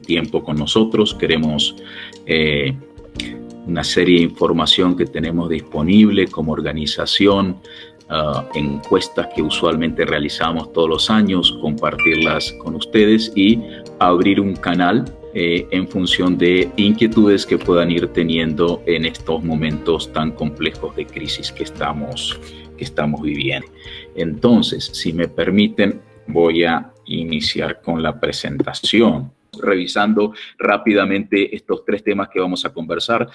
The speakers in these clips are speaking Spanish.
tiempo con nosotros. Queremos una serie de información que tenemos disponible como organización, encuestas que usualmente realizamos todos los años, compartirlas con ustedes y abrir un canal en función de inquietudes que puedan ir teniendo en estos momentos tan complejos de crisis que estamos viviendo. Entonces, si me permiten, voy a iniciar con la presentación. Revisando rápidamente estos tres temas que vamos a conversar,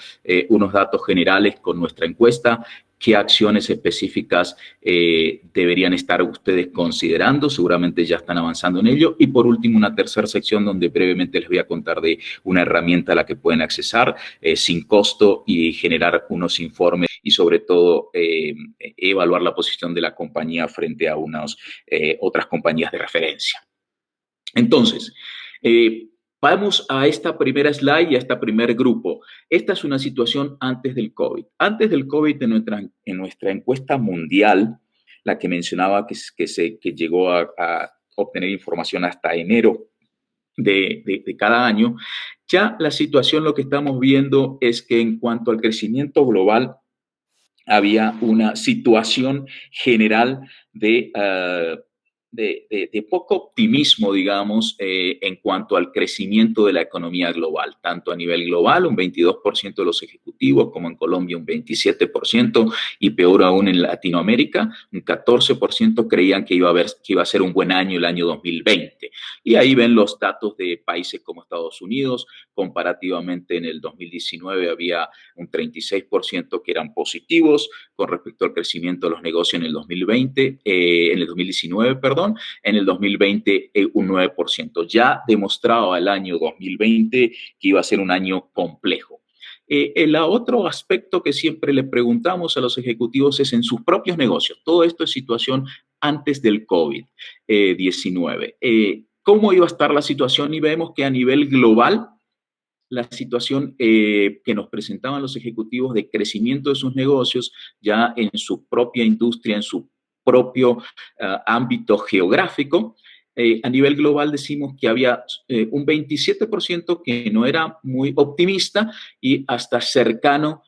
unos datos generales con nuestra encuesta, qué acciones específicas deberían estar ustedes considerando, seguramente ya están avanzando en ello, y por último una tercera sección donde brevemente les voy a contar de una herramienta a la que pueden accesar sin costo y generar unos informes y sobre todo evaluar la posición de la compañía frente a otras compañías de referencia. Entonces, vamos a esta primera slide y a este primer grupo. Esta es una situación antes del COVID. Antes del COVID, en nuestra encuesta mundial, la que mencionaba que llegó a obtener información hasta enero de cada año, ya la situación, lo que estamos viendo es que en cuanto al crecimiento global, había una situación general de poco optimismo, digamos, en cuanto al crecimiento de la economía global, tanto a nivel global, un 22% de los ejecutivos, como en Colombia un 27%, y peor aún en Latinoamérica, un 14% creían que iba a ser un buen año el año 2020. Y ahí ven los datos de países como Estados Unidos. Comparativamente en el 2019 había un 36% que eran positivos con respecto al crecimiento de los negocios en el 2019, perdón, en el 2020 un 9%. Ya demostraba el año 2020 que iba a ser un año complejo. El otro aspecto que siempre le preguntamos a los ejecutivos es en sus propios negocios. Todo esto es situación antes del COVID-19. ¿Cómo iba a estar la situación? Y vemos que a nivel global, la situación que nos presentaban los ejecutivos de crecimiento de sus negocios ya en su propia industria, en su propio ámbito geográfico. A nivel global decimos que había un 27% que no era muy optimista y hasta cercano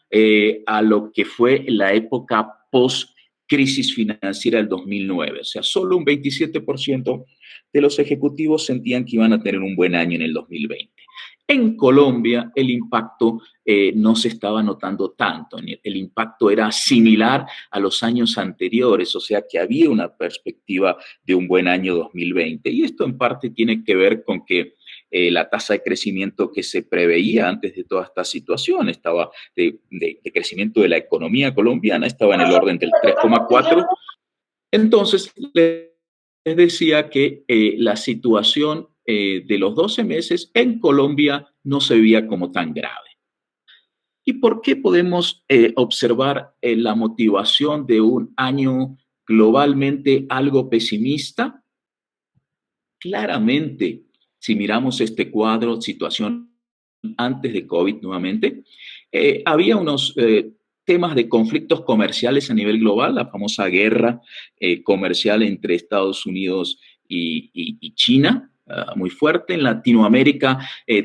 a lo que fue la época post-crisis financiera del 2009. O sea, solo un 27% de los ejecutivos sentían que iban a tener un buen año en el 2020. En Colombia el impacto no se estaba notando tanto, el impacto era similar a los años anteriores, o sea que había una perspectiva de un buen año 2020 y esto en parte tiene que ver con que la tasa de crecimiento que se preveía antes de toda esta situación estaba de crecimiento de la economía colombiana, estaba en el orden del 3,4. Entonces les decía que la situación de los 12 meses en Colombia no se veía como tan grave. ¿Y por qué podemos observar la motivación de un año globalmente algo pesimista? Claramente, si miramos este cuadro, situación antes de COVID nuevamente, había unos temas de conflictos comerciales a nivel global, la famosa guerra comercial entre Estados Unidos y China, muy fuerte. En Latinoamérica,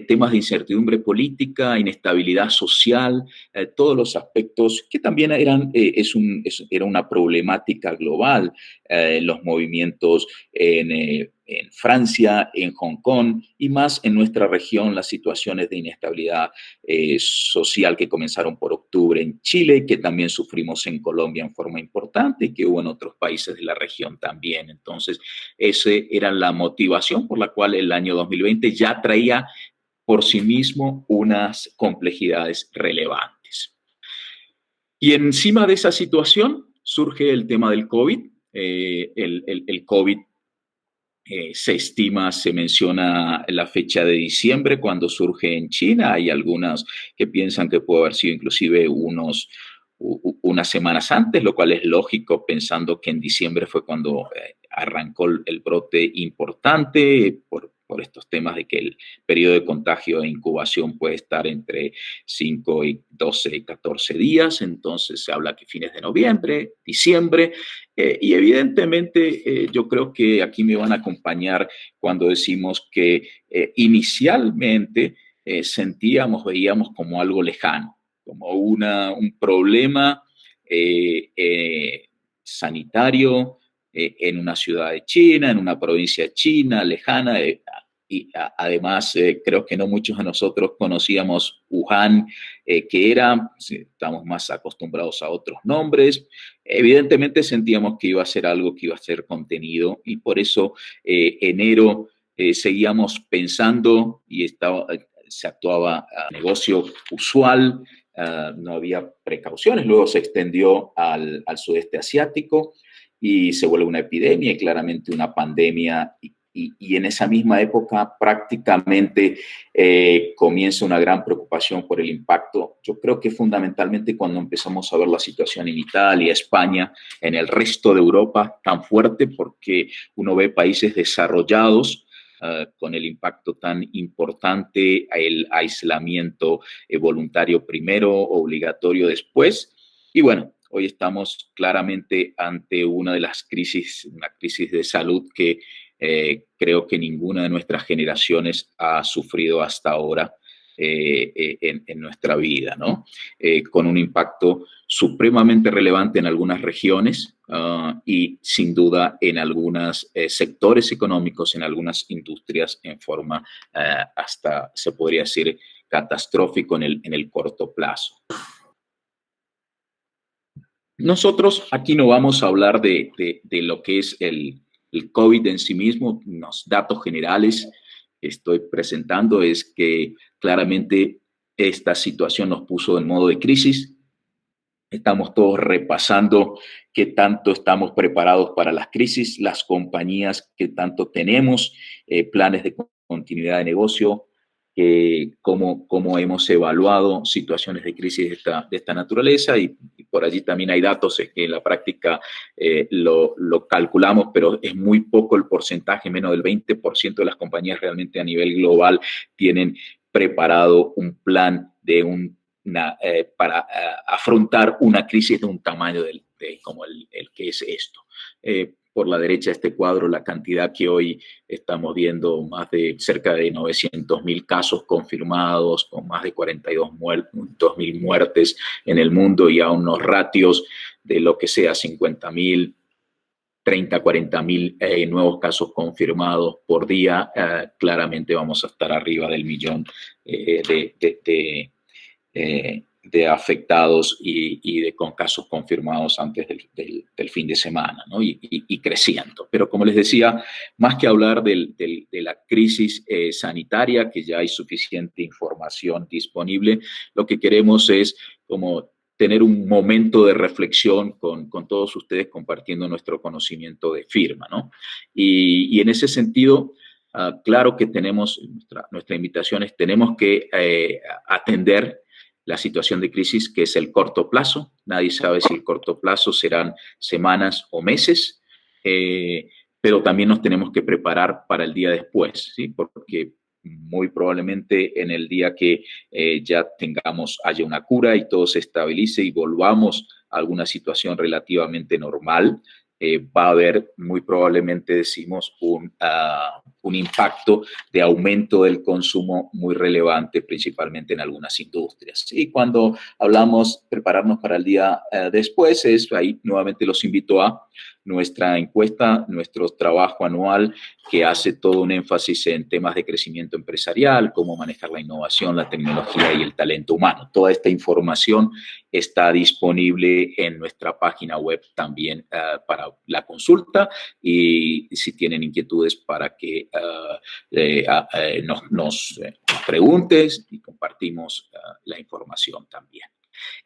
temas de incertidumbre política, inestabilidad social, todos los aspectos que también era una problemática global, los movimientos en Francia, en Hong Kong y más en nuestra región, las situaciones de inestabilidad social que comenzaron por octubre en Chile, que también sufrimos en Colombia en forma importante y que hubo en otros países de la región también. Entonces, esa era la motivación por la cual el año 2020 ya traía por sí mismo unas complejidades relevantes. Y encima de esa situación surge el tema del COVID. El COVID se menciona la fecha de diciembre cuando surge en China. Hay algunas que piensan que puede haber sido inclusive unas semanas antes, lo cual es lógico pensando que en diciembre fue cuando arrancó el brote importante por estos temas de que el periodo de contagio e incubación puede estar entre 5 y 12 y 14 días, entonces se habla que fines de noviembre, diciembre, y evidentemente yo creo que aquí me van a acompañar cuando decimos que inicialmente sentíamos, veíamos como algo lejano, como un problema sanitario en una ciudad de China, en una provincia china, lejana, además, creo que no muchos de nosotros conocíamos Wuhan, que era, estamos más acostumbrados a otros nombres. Evidentemente sentíamos que iba a ser algo que iba a ser contenido y por eso enero seguíamos pensando y se actuaba a negocio usual, no había precauciones, luego se extendió al sudeste asiático y se vuelve una epidemia y claramente una pandemia y en esa misma época prácticamente comienza una gran preocupación por el impacto. Yo creo que fundamentalmente cuando empezamos a ver la situación en Italia, España, en el resto de Europa tan fuerte porque uno ve países desarrollados con el impacto tan importante, el aislamiento voluntario primero, obligatorio después. Y bueno, hoy estamos claramente ante una de las crisis, una crisis de salud que creo que ninguna de nuestras generaciones ha sufrido hasta ahora en nuestra vida, ¿no? Con un impacto supremamente relevante en algunas regiones y sin duda en algunos sectores económicos, en algunas industrias en forma hasta, se podría decir, catastrófico en el corto plazo. Nosotros aquí no vamos a hablar de lo que es el COVID en sí mismo, los datos generales que estoy presentando es que claramente esta situación nos puso en modo de crisis. Estamos todos repasando qué tanto estamos preparados para las crisis, las compañías que tanto tenemos, planes de continuidad de negocio, cómo hemos evaluado situaciones de crisis de esta naturaleza y por allí también hay datos que en la práctica lo calculamos, pero es muy poco el porcentaje, menos del 20% de las compañías realmente a nivel global tienen preparado un plan para afrontar una crisis de un tamaño como el que es esto. Por la derecha de este cuadro, la cantidad que hoy estamos viendo, más de cerca de 900.000 casos confirmados, con más de 42.000 muertes en el mundo y a unos ratios de lo que sea 50.000, 30, 40.000 nuevos casos confirmados por día, claramente vamos a estar arriba del millón de afectados con casos confirmados antes del fin de semana, ¿no? y creciendo. Pero como les decía, más que hablar de la crisis sanitaria, que ya hay suficiente información disponible, lo que queremos es como tener un momento de reflexión con todos ustedes compartiendo nuestro conocimiento de firma, ¿no? Y en ese sentido, claro que tenemos, nuestra invitación es, tenemos que atender la situación de crisis que es el corto plazo. Nadie sabe si el corto plazo serán semanas o meses, pero también nos tenemos que preparar para el día después, ¿sí? Porque muy probablemente en el día que haya una cura y todo se estabilice y volvamos a alguna situación relativamente normal, va a haber muy probablemente, decimos, un impacto de aumento del consumo muy relevante, principalmente en algunas industrias. Y cuando hablamos prepararnos para el día después, ahí nuevamente los invito a nuestra encuesta, nuestro trabajo anual que hace todo un énfasis en temas de crecimiento empresarial, cómo manejar la innovación, la tecnología y el talento humano. Toda esta información está disponible en nuestra página web también para la consulta y si tienen inquietudes para que nos preguntes y compartimos la información también.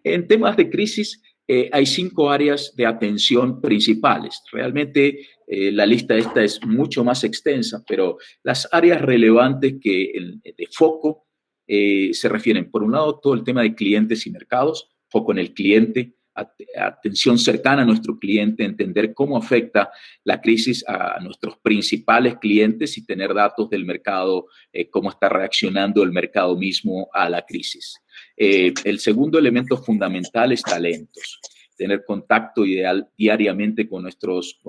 En temas de crisis, hay 5 áreas de atención principales. Realmente la lista esta es mucho más extensa, pero las áreas relevantes de foco se refieren, por un lado, todo el tema de clientes y mercados, foco en el cliente, atención cercana a nuestro cliente, entender cómo afecta la crisis a nuestros principales clientes y tener datos del mercado, cómo está reaccionando el mercado mismo a la crisis. El segundo elemento fundamental es talentos. Tener contacto ideal diariamente con nuestros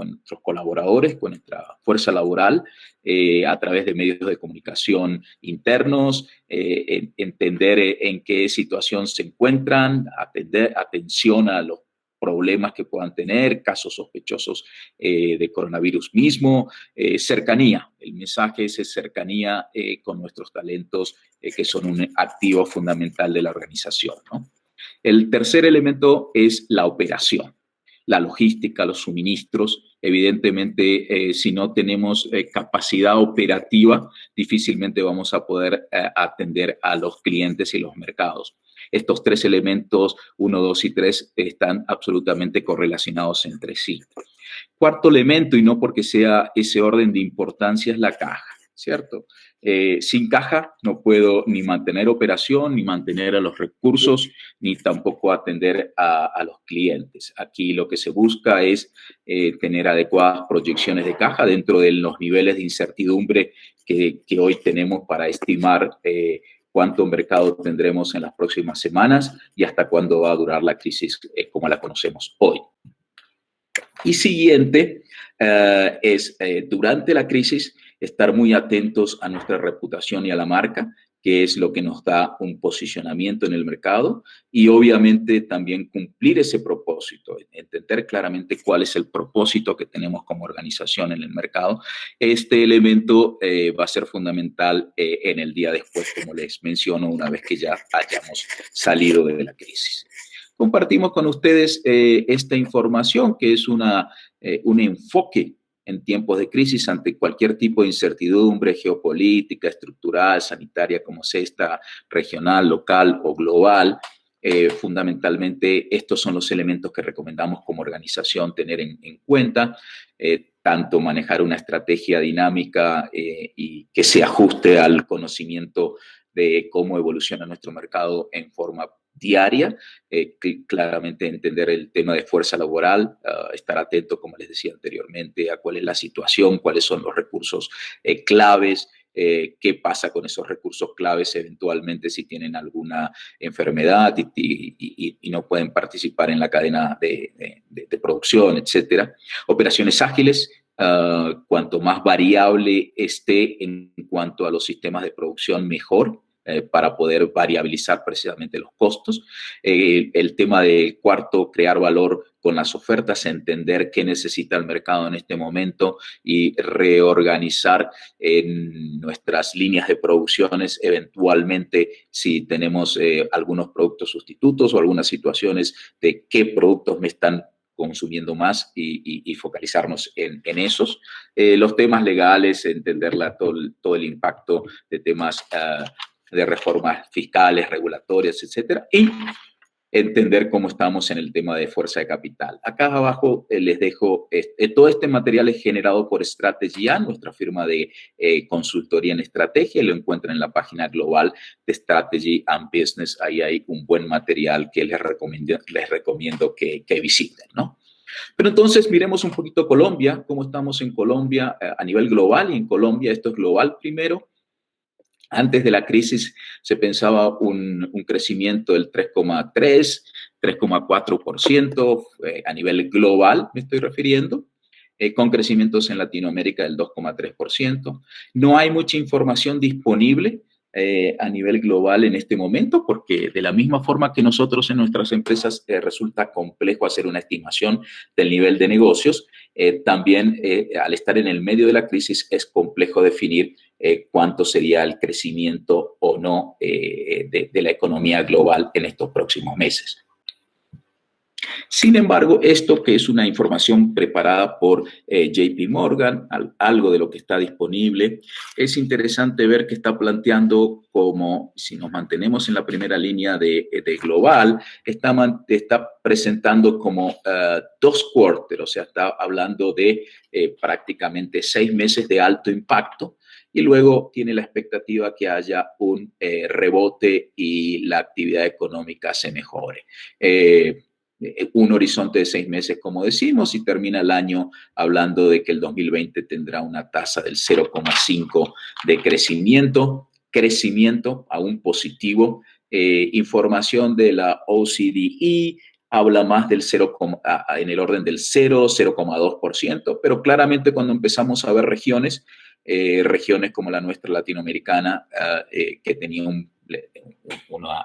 colaboradores, con nuestra fuerza laboral, a través de medios de comunicación internos, entender en qué situación se encuentran, atención a los problemas que puedan tener, casos sospechosos de coronavirus mismo, cercanía. El mensaje es cercanía con nuestros talentos, que son un activo fundamental de la organización, ¿no? El tercer elemento es la operación, la logística, los suministros. Evidentemente, si no tenemos capacidad operativa, difícilmente vamos a poder atender a los clientes y los mercados. Estos tres elementos, 1, 2 y 3, están absolutamente correlacionados entre sí. Cuarto elemento, y no porque sea ese orden de importancia, es la caja, ¿cierto? Sin caja no puedo ni mantener operación, ni mantener a los recursos, ni tampoco atender a los clientes. Aquí lo que se busca es tener adecuadas proyecciones de caja dentro de los niveles de incertidumbre que hoy tenemos para estimar cuánto mercado tendremos en las próximas semanas y hasta cuándo va a durar la crisis como la conocemos hoy. Y siguiente es, durante la crisis, estar muy atentos a nuestra reputación y a la marca, que es lo que nos da un posicionamiento en el mercado, y obviamente también cumplir ese propósito, entender claramente cuál es el propósito que tenemos como organización en el mercado. Este elemento va a ser fundamental en el día después, como les menciono, una vez que ya hayamos salido de la crisis. Compartimos con ustedes esta información, que es un enfoque en tiempos de crisis ante cualquier tipo de incertidumbre geopolítica, estructural, sanitaria, como sea esta, regional, local o global. Fundamentalmente, estos son los elementos que recomendamos como organización tener en cuenta. Tanto manejar una estrategia dinámica y que se ajuste al conocimiento de cómo evoluciona nuestro mercado en forma diaria, claramente entender el tema de fuerza laboral, estar atento, como les decía anteriormente, a cuál es la situación, cuáles son los recursos claves, qué pasa con esos recursos claves eventualmente si tienen alguna enfermedad y no pueden participar en la cadena de producción, etcétera. Operaciones ágiles. Cuanto más variable esté en cuanto a los sistemas de producción, mejor. Para poder variabilizar precisamente los costos. El tema del cuarto, crear valor con las ofertas, entender qué necesita el mercado en este momento y reorganizar en nuestras líneas de producciones, eventualmente si tenemos algunos productos sustitutos o algunas situaciones de qué productos me están consumiendo más y focalizarnos en esos. Los temas legales, entender todo el impacto de temas de reformas fiscales, regulatorias, etcétera, y entender cómo estamos en el tema de fuerza de capital. Acá abajo les dejo, todo este material es generado por Strategy, nuestra firma de consultoría en estrategia, lo encuentran en la página global de Strategy and Business. Ahí hay un buen material que les recomiendo que visiten, ¿no? Pero entonces miremos un poquito Colombia, cómo estamos en Colombia a nivel global, y en Colombia esto es global primero. Antes de la crisis se pensaba un crecimiento del 3,3, 3,4% a nivel global, me estoy refiriendo, con crecimientos en Latinoamérica del 2,3%. No hay mucha información disponible a nivel global en este momento, porque de la misma forma que nosotros en nuestras empresas resulta complejo hacer una estimación del nivel de negocios, también al estar en el medio de la crisis es complejo definir cuánto sería el crecimiento o no de la economía global en estos próximos meses. Sin embargo, esto, que es una información preparada por JP Morgan, algo de lo que está disponible, es interesante ver que está planteando como, si nos mantenemos en la primera línea de global, está presentando como 2 quarters, o sea, está hablando de prácticamente 6 meses de alto impacto, y luego tiene la expectativa que haya un rebote y la actividad económica se mejore. un horizonte de 6 meses, como decimos, y termina el año hablando de que el 2020 tendrá una tasa del 0,5 de crecimiento aún positivo. Información de la OCDE habla más del 0, en el orden del 0, 0,2%, pero claramente cuando empezamos a ver regiones como la nuestra latinoamericana, que tenía un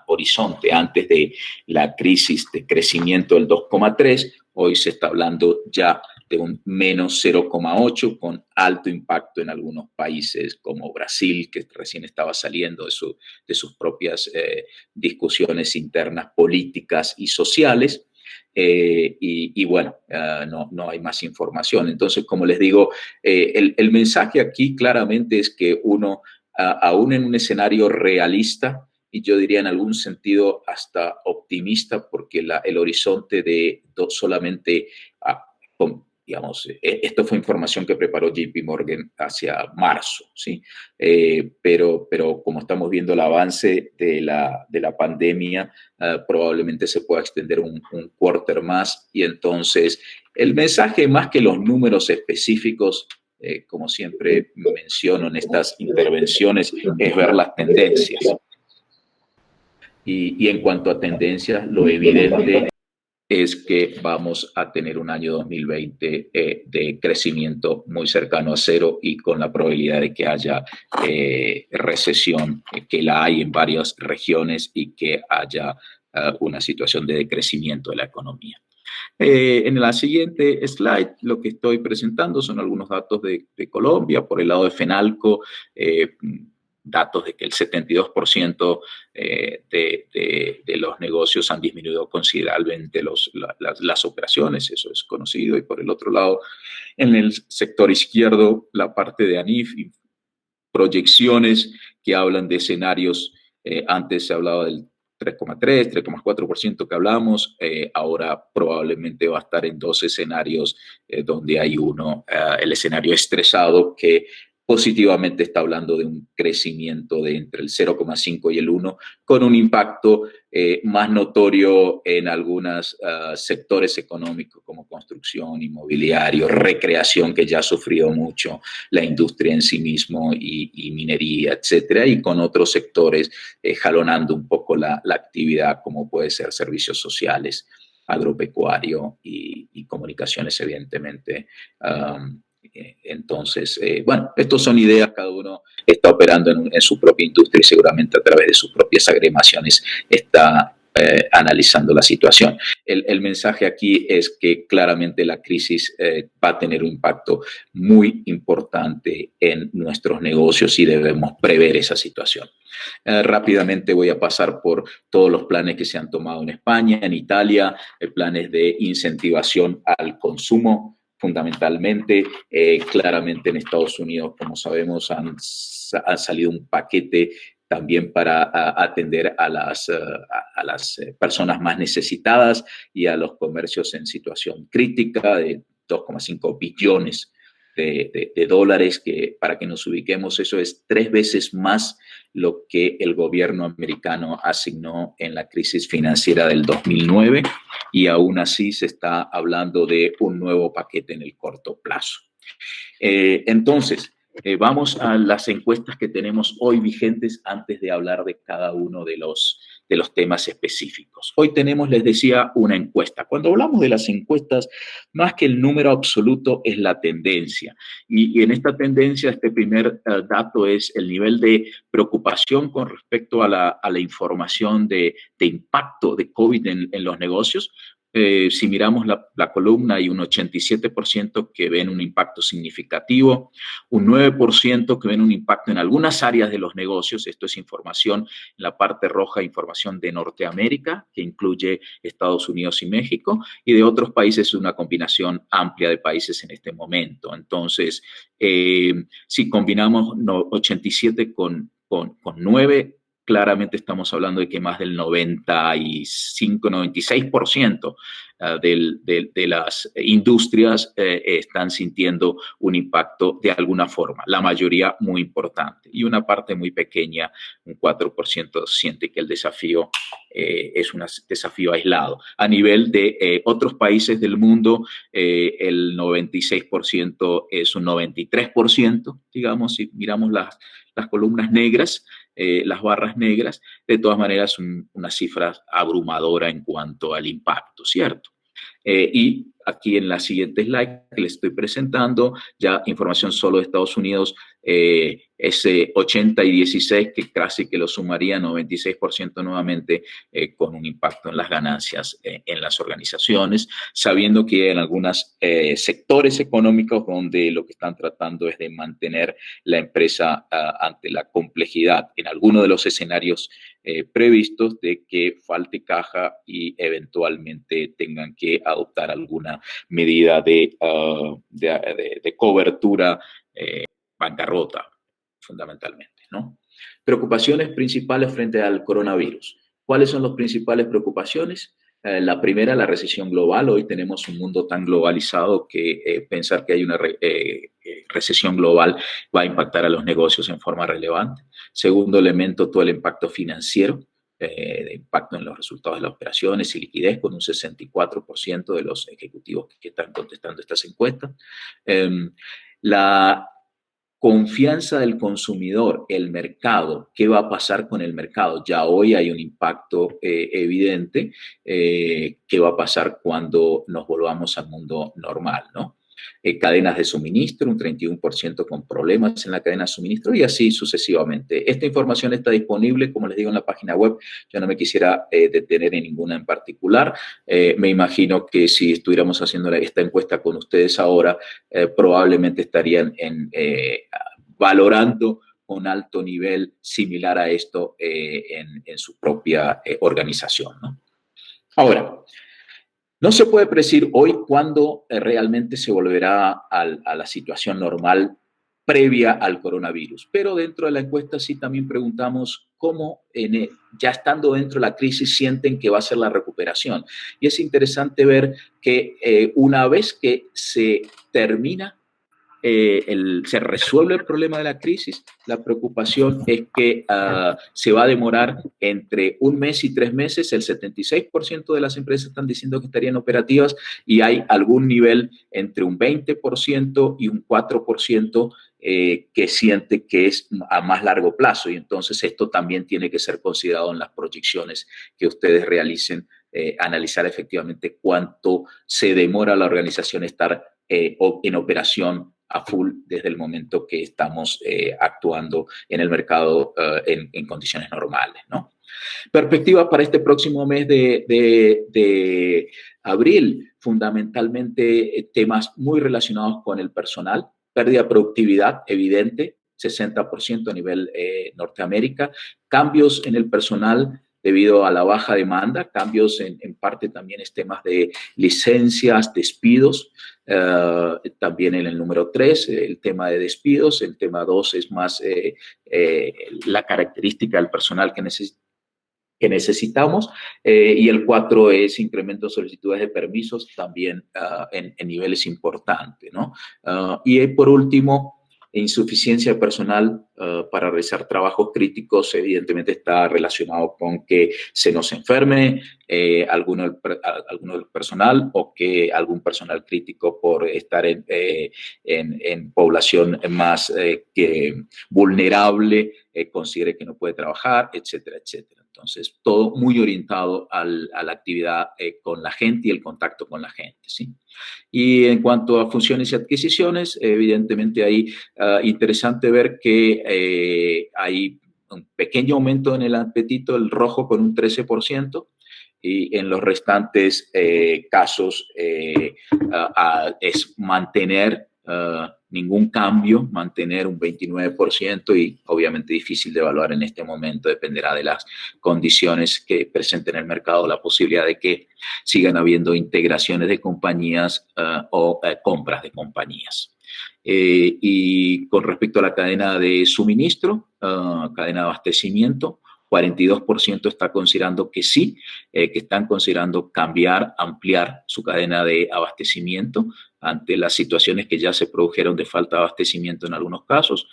horizonte antes de la crisis de crecimiento del 2,3, hoy se está hablando ya de un menos 0,8 con alto impacto en algunos países como Brasil, que recién estaba saliendo de sus propias discusiones internas políticas y sociales. Y bueno, no hay más información. Entonces, como les digo, el mensaje aquí claramente es que uno, aún en un escenario realista, y yo diría en algún sentido hasta optimista, porque el horizonte de solamente, digamos, esto fue información que preparó JP Morgan hacia marzo, ¿sí? Pero como estamos viendo el avance de la pandemia, probablemente se pueda extender un quarter más, y entonces el mensaje, más que los números específicos, como siempre menciono en estas intervenciones, es ver las tendencias. Y en cuanto a tendencias, lo evidente es que vamos a tener un año 2020 de crecimiento muy cercano a cero, y con la probabilidad de que haya recesión, que la hay en varias regiones, y que haya una situación de decrecimiento de la economía. En la siguiente slide, lo que estoy presentando son algunos datos de Colombia. Por el lado de FENALCO, datos de que el 72% de los negocios han disminuido considerablemente las operaciones, eso es conocido. Y por el otro lado, en el sector izquierdo, la parte de ANIF, proyecciones que hablan de escenarios. Antes se hablaba del 3,3, 3,4% que hablamos, ahora probablemente va a estar en dos escenarios, donde hay uno, el escenario estresado, que positivamente está hablando de un crecimiento de entre el 0,5 y el 1, con un impacto más notorio en algunos sectores económicos como construcción, inmobiliario, recreación, que ya ha sufrido mucho, la industria en sí mismo, y minería, etcétera, y con otros sectores jalonando un poco la actividad, como puede ser servicios sociales, agropecuario y comunicaciones, evidentemente. Entonces, bueno, estos son ideas, cada uno está operando en su propia industria, y seguramente a través de sus propias agremaciones está analizando la situación. El mensaje aquí es que claramente la crisis va a tener un impacto muy importante en nuestros negocios, y debemos prever esa situación. Rápidamente voy a pasar por todos los planes que se han tomado en España, en Italia, planes de incentivación al consumo, fundamentalmente. Claramente en Estados Unidos, como sabemos, ha salido un paquete también para atender a las personas más necesitadas y a los comercios en situación crítica, de 2,5 billones de dólares, que, para que nos ubiquemos, eso es 3 veces más lo que el gobierno americano asignó en la crisis financiera del 2009, y aún así se está hablando de un nuevo paquete en el corto plazo. Entonces, vamos a las encuestas que tenemos hoy vigentes antes de hablar de cada uno de los temas específicos. Hoy tenemos, les decía, una encuesta. Cuando hablamos de las encuestas, más que el número absoluto es la tendencia. Y en esta tendencia, este primer dato es el nivel de preocupación con respecto a la información de impacto de COVID en los negocios. Si miramos la columna, hay un 87% que ven un impacto significativo, un 9% que ven un impacto en algunas áreas de los negocios. Esto es información en la parte roja, información de Norteamérica, que incluye Estados Unidos y México, y de otros países, una combinación amplia de países en este momento. Entonces, si combinamos 87 con 9, claramente estamos hablando de que más del 95, 96% de las industrias están sintiendo un impacto de alguna forma, la mayoría muy importante y una parte muy pequeña, un 4% siente que el desafío es un desafío aislado. A nivel de otros países del mundo, el 96% es un 93%, digamos, si miramos las columnas negras, las barras negras, de todas maneras una cifra abrumadora en cuanto al impacto, ¿cierto? Y aquí en la siguiente slide que les estoy presentando, ya información solo de Estados Unidos, ese 80 y 16, que casi que lo sumaría 96% nuevamente, con un impacto en las ganancias en las organizaciones, sabiendo que en algunos sectores económicos donde lo que están tratando es de mantener la empresa ante la complejidad en alguno de los escenarios previstos de que falte caja y eventualmente tengan que adoptar alguna medida de cobertura, bancarrota, fundamentalmente, ¿no? Preocupaciones principales frente al coronavirus. ¿Cuáles son las principales preocupaciones? La primera, la recesión global. Hoy tenemos un mundo tan globalizado que pensar que hay una recesión global va a impactar a los negocios en forma relevante. Segundo elemento, todo el impacto financiero, de impacto en los resultados de las operaciones y liquidez, con un 64% de los ejecutivos que están contestando estas encuestas. La confianza del consumidor, el mercado, ¿qué va a pasar con el mercado? Ya hoy hay un impacto evidente. ¿Qué va a pasar cuando nos volvamos al mundo normal, ¿no? Cadenas de suministro, un 31% con problemas en la cadena de suministro y así sucesivamente. Esta información está disponible, como les digo, en la página web. Yo no me quisiera detener en ninguna en particular. Me imagino que si estuviéramos haciendo esta encuesta con ustedes ahora, probablemente estarían valorando con alto nivel similar a esto en su propia organización, ¿no? Ahora, no se puede predecir hoy cuándo realmente se volverá a la situación normal previa al coronavirus, pero dentro de la encuesta sí también preguntamos cómo, ya estando dentro de la crisis, sienten que va a ser la recuperación. Y es interesante ver que una vez que se termina se resuelve el problema de la crisis, la preocupación es que se va a demorar entre 1 mes y 3 meses. El 76% de las empresas están diciendo que estarían operativas y hay algún nivel entre un 20% y un 4% que siente que es a más largo plazo. Y entonces esto también tiene que ser considerado en las proyecciones que ustedes realicen, analizar efectivamente cuánto se demora la organización estar en operación a full desde el momento que estamos actuando en el mercado en condiciones normales, ¿no? Perspectiva para este próximo mes de abril, fundamentalmente temas muy relacionados con el personal, pérdida de productividad evidente, 60% a nivel Norteamérica, cambios en el personal debido a la baja demanda, cambios en parte también es temas de licencias, despidos, también en el número 3, el tema de despidos, el tema 2 es más la característica del personal que necesitamos, y el 4 es incremento de solicitudes de permisos también en niveles importantes, ¿no? Y por último, insuficiencia de personal para realizar trabajos críticos, evidentemente está relacionado con que se nos enferme alguno del personal o que algún personal crítico por estar en población más vulnerable considere que no puede trabajar, etcétera, etcétera. Entonces, todo muy orientado a la actividad con la gente y el contacto con la gente, ¿sí? Y en cuanto a funciones y adquisiciones, evidentemente ahí interesante ver que hay un pequeño aumento en el apetito del rojo con un 13%. Y en los restantes casos es mantener ningún cambio, mantener un 29% y obviamente difícil de evaluar en este momento, dependerá de las condiciones que presenten el mercado, la posibilidad de que sigan habiendo integraciones de compañías o compras de compañías. Y con respecto a la cadena de suministro, cadena de abastecimiento, 42% está considerando que sí, que están considerando cambiar, ampliar su cadena de abastecimiento ante las situaciones que ya se produjeron de falta de abastecimiento en algunos casos.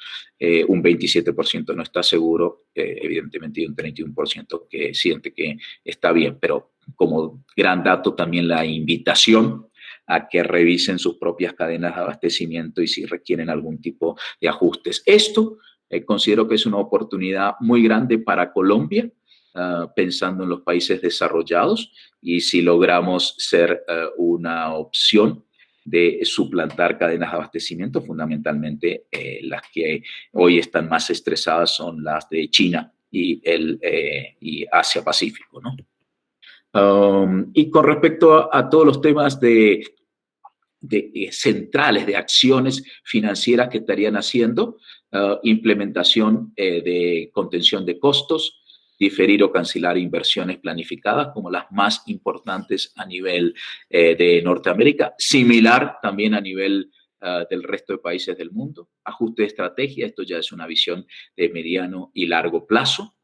Un 27% no está seguro, evidentemente, y un 31% que siente que está bien. Pero como gran dato también la invitación a que revisen sus propias cadenas de abastecimiento y si requieren algún tipo de ajustes. Esto considero que es una oportunidad muy grande para Colombia, pensando en los países desarrollados, y si logramos ser una opción de suplantar cadenas de abastecimiento, fundamentalmente las que hoy están más estresadas son las de China y Asia-Pacífico, ¿no? Y con respecto a todos los temas centrales de acciones financieras que estarían haciendo, implementación de contención de costos, diferir o cancelar inversiones planificadas como las más importantes a nivel de Norteamérica, similar también a nivel del resto de países del mundo, ajuste de estrategia, esto ya es una visión de mediano y largo plazo,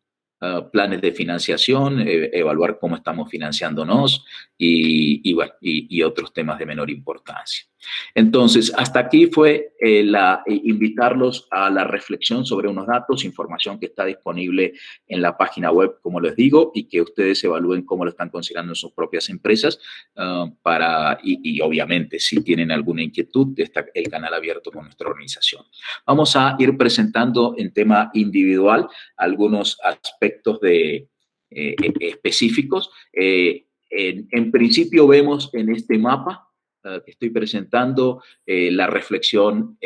planes de financiación, evaluar cómo estamos financiándonos bueno, y otros temas de menor importancia. Entonces, hasta aquí fue invitarlos a la reflexión sobre unos datos, información que está disponible en la página web, como les digo, y que ustedes evalúen cómo lo están considerando en sus propias empresas, y obviamente, si tienen alguna inquietud, está el canal abierto con nuestra organización. Vamos a ir presentando en tema individual algunos aspectos específicos. En principio vemos en este mapa que estoy presentando la reflexión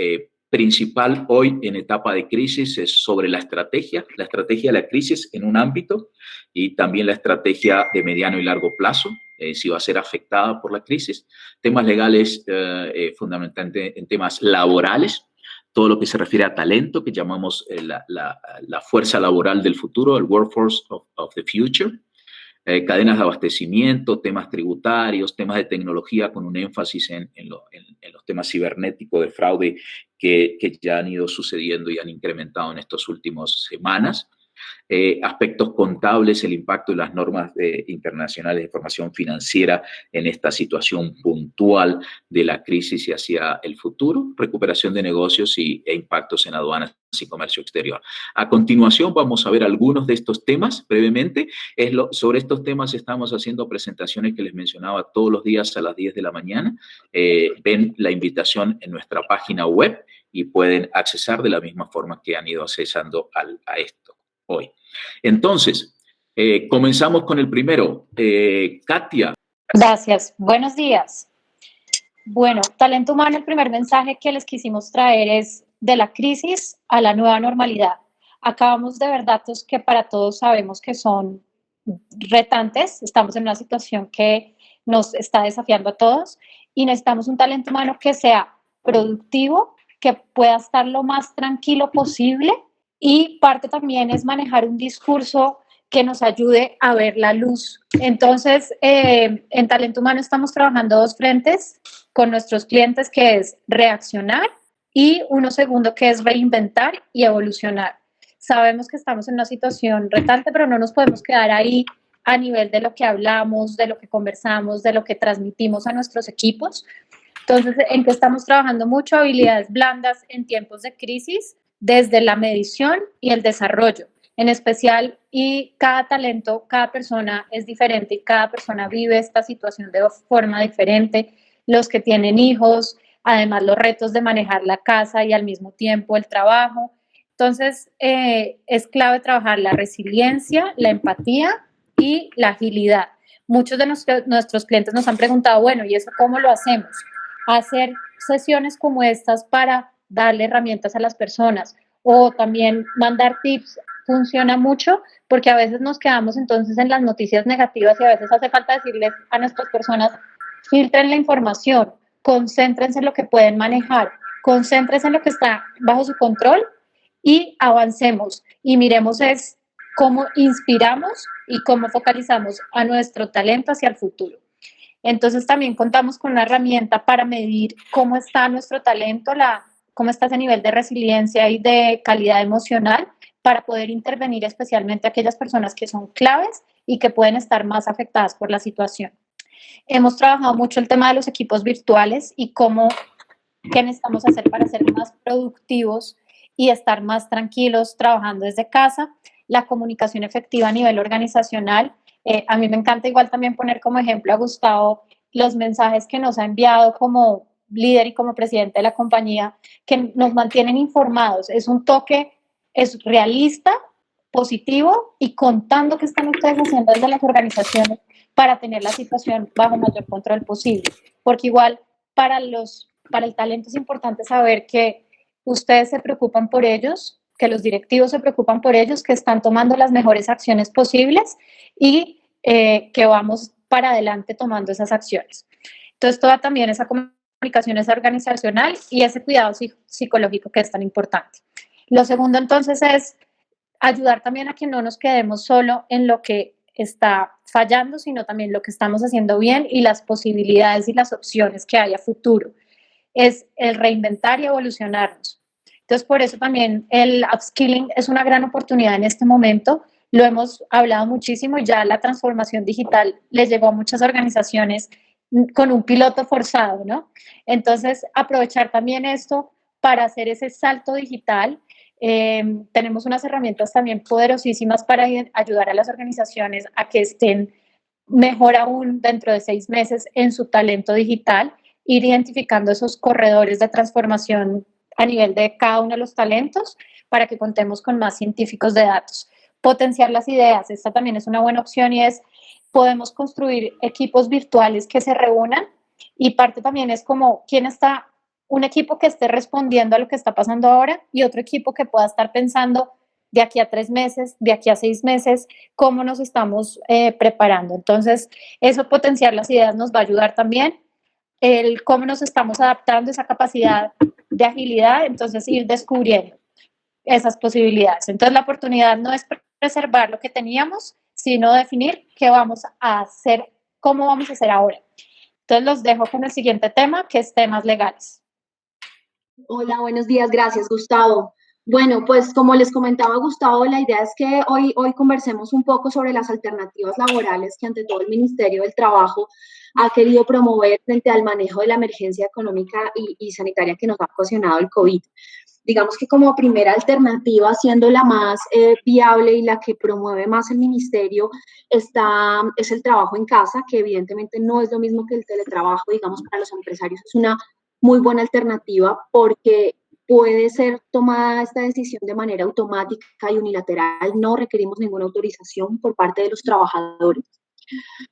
principal hoy en etapa de crisis es sobre la estrategia de la crisis en un ámbito y también la estrategia de mediano y largo plazo, si va a ser afectada por la crisis. Temas legales, fundamentalmente en temas laborales, todo lo que se refiere a talento, que llamamos la fuerza laboral del futuro, el workforce of the future. Cadenas de abastecimiento, temas tributarios, temas de tecnología con un énfasis en los temas cibernéticos de fraude que ya han ido sucediendo y han incrementado en estas últimas semanas. Aspectos contables, el impacto de las normas internacionales de información financiera en esta situación puntual de la crisis y hacia el futuro, recuperación de negocios e impactos en aduanas y comercio exterior. A continuación vamos a ver algunos de estos temas brevemente. Sobre estos temas estamos haciendo presentaciones que les mencionaba todos los días a las 10 de la mañana. Ven la invitación en nuestra página web y pueden accesar de la misma forma que han ido accesando a esto hoy. Entonces, comenzamos con el primero. Katia. Gracias. Buenos días. Bueno, talento humano, el primer mensaje que les quisimos traer es de la crisis a la nueva normalidad. Acabamos de ver datos que para todos sabemos que son retantes. Estamos en una situación que nos está desafiando a todos y necesitamos un talento humano que sea productivo, que pueda estar lo más tranquilo posible. Y parte también es manejar un discurso que nos ayude a ver la luz. Entonces, en Talento Humano estamos trabajando dos frentes con nuestros clientes, que es reaccionar, y uno segundo, que es reinventar y evolucionar. Sabemos que estamos en una situación retante, pero no nos podemos quedar ahí a nivel de lo que hablamos, de lo que conversamos, de lo que transmitimos a nuestros equipos. Entonces, ¿en qué estamos trabajando mucho? Habilidades blandas en tiempos de crisis, desde la medición y el desarrollo, en especial, y cada talento, cada persona es diferente y cada persona vive esta situación de forma diferente. Los que tienen hijos, además los retos de manejar la casa y al mismo tiempo el trabajo. Entonces, es clave trabajar la resiliencia, la empatía y la agilidad. Muchos de nuestros clientes nos han preguntado, bueno, ¿y eso cómo lo hacemos? Hacer sesiones como estas para darle herramientas a las personas o también mandar tips funciona mucho porque a veces nos quedamos entonces en las noticias negativas y a veces hace falta decirles a nuestras personas, filtren la información, concéntrense en lo que pueden manejar, concéntrense en lo que está bajo su control y avancemos y miremos es cómo inspiramos y cómo focalizamos a nuestro talento hacia el futuro. Entonces también contamos con una herramienta para medir cómo está nuestro talento, cómo está ese nivel de resiliencia y de calidad emocional para poder intervenir especialmente aquellas personas que son claves y que pueden estar más afectadas por la situación. Hemos trabajado mucho el tema de los equipos virtuales y qué necesitamos hacer para ser más productivos y estar más tranquilos trabajando desde casa. La comunicación efectiva a nivel organizacional. A mí me encanta igual también poner como ejemplo a Gustavo los mensajes que nos ha enviado como líder y como presidente de la compañía, que nos mantienen informados. Es un toque, es realista, positivo y contando qué están ustedes haciendo desde las organizaciones para tener la situación bajo mayor control posible. Porque igual para el talento es importante saber que ustedes se preocupan por ellos, que los directivos se preocupan por ellos, que están tomando las mejores acciones posibles y que vamos para adelante tomando esas acciones. Entonces, toda también esa comunicación es organizacional y ese cuidado psicológico que es tan importante. Lo segundo, entonces, es ayudar también a que no nos quedemos solo en lo que está fallando, sino también lo que estamos haciendo bien y las posibilidades y las opciones que hay a futuro. Es el reinventar y evolucionarnos. Entonces, por eso también el upskilling es una gran oportunidad en este momento. Lo hemos hablado muchísimo, ya la transformación digital le llegó a muchas organizaciones con un piloto forzado, ¿no? Entonces, aprovechar también esto para hacer ese salto digital. Tenemos unas herramientas también poderosísimas para ayudar a las organizaciones a que estén mejor aún dentro de 6 meses en su talento digital, ir identificando esos corredores de transformación a nivel de cada uno de los talentos para que contemos con más científicos de datos. Potenciar las ideas, esta también es una buena opción y podemos construir equipos virtuales que se reúnan y parte también es como quién está, un equipo que esté respondiendo a lo que está pasando ahora y otro equipo que pueda estar pensando de aquí a 3 meses, de aquí a 6 meses, cómo nos estamos preparando. Entonces, eso potenciar las ideas nos va a ayudar también. El cómo nos estamos adaptando, esa capacidad de agilidad, entonces ir descubriendo esas posibilidades. Entonces, la oportunidad no es preservar lo que teníamos, sino definir qué vamos a hacer, cómo vamos a hacer ahora. Entonces, los dejo con el siguiente tema, que es temas legales. Hola, buenos días, gracias, Gustavo. Bueno, pues como les comentaba Gustavo, la idea es que hoy conversemos un poco sobre las alternativas laborales que ante todo el Ministerio del Trabajo ha querido promover frente al manejo de la emergencia económica y sanitaria que nos ha ocasionado el COVID. Digamos que como primera alternativa, siendo la más viable y la que promueve más el ministerio, es el trabajo en casa, que evidentemente no es lo mismo que el teletrabajo, digamos, para los empresarios es una muy buena alternativa porque puede ser tomada esta decisión de manera automática y unilateral, no requerimos ninguna autorización por parte de los trabajadores.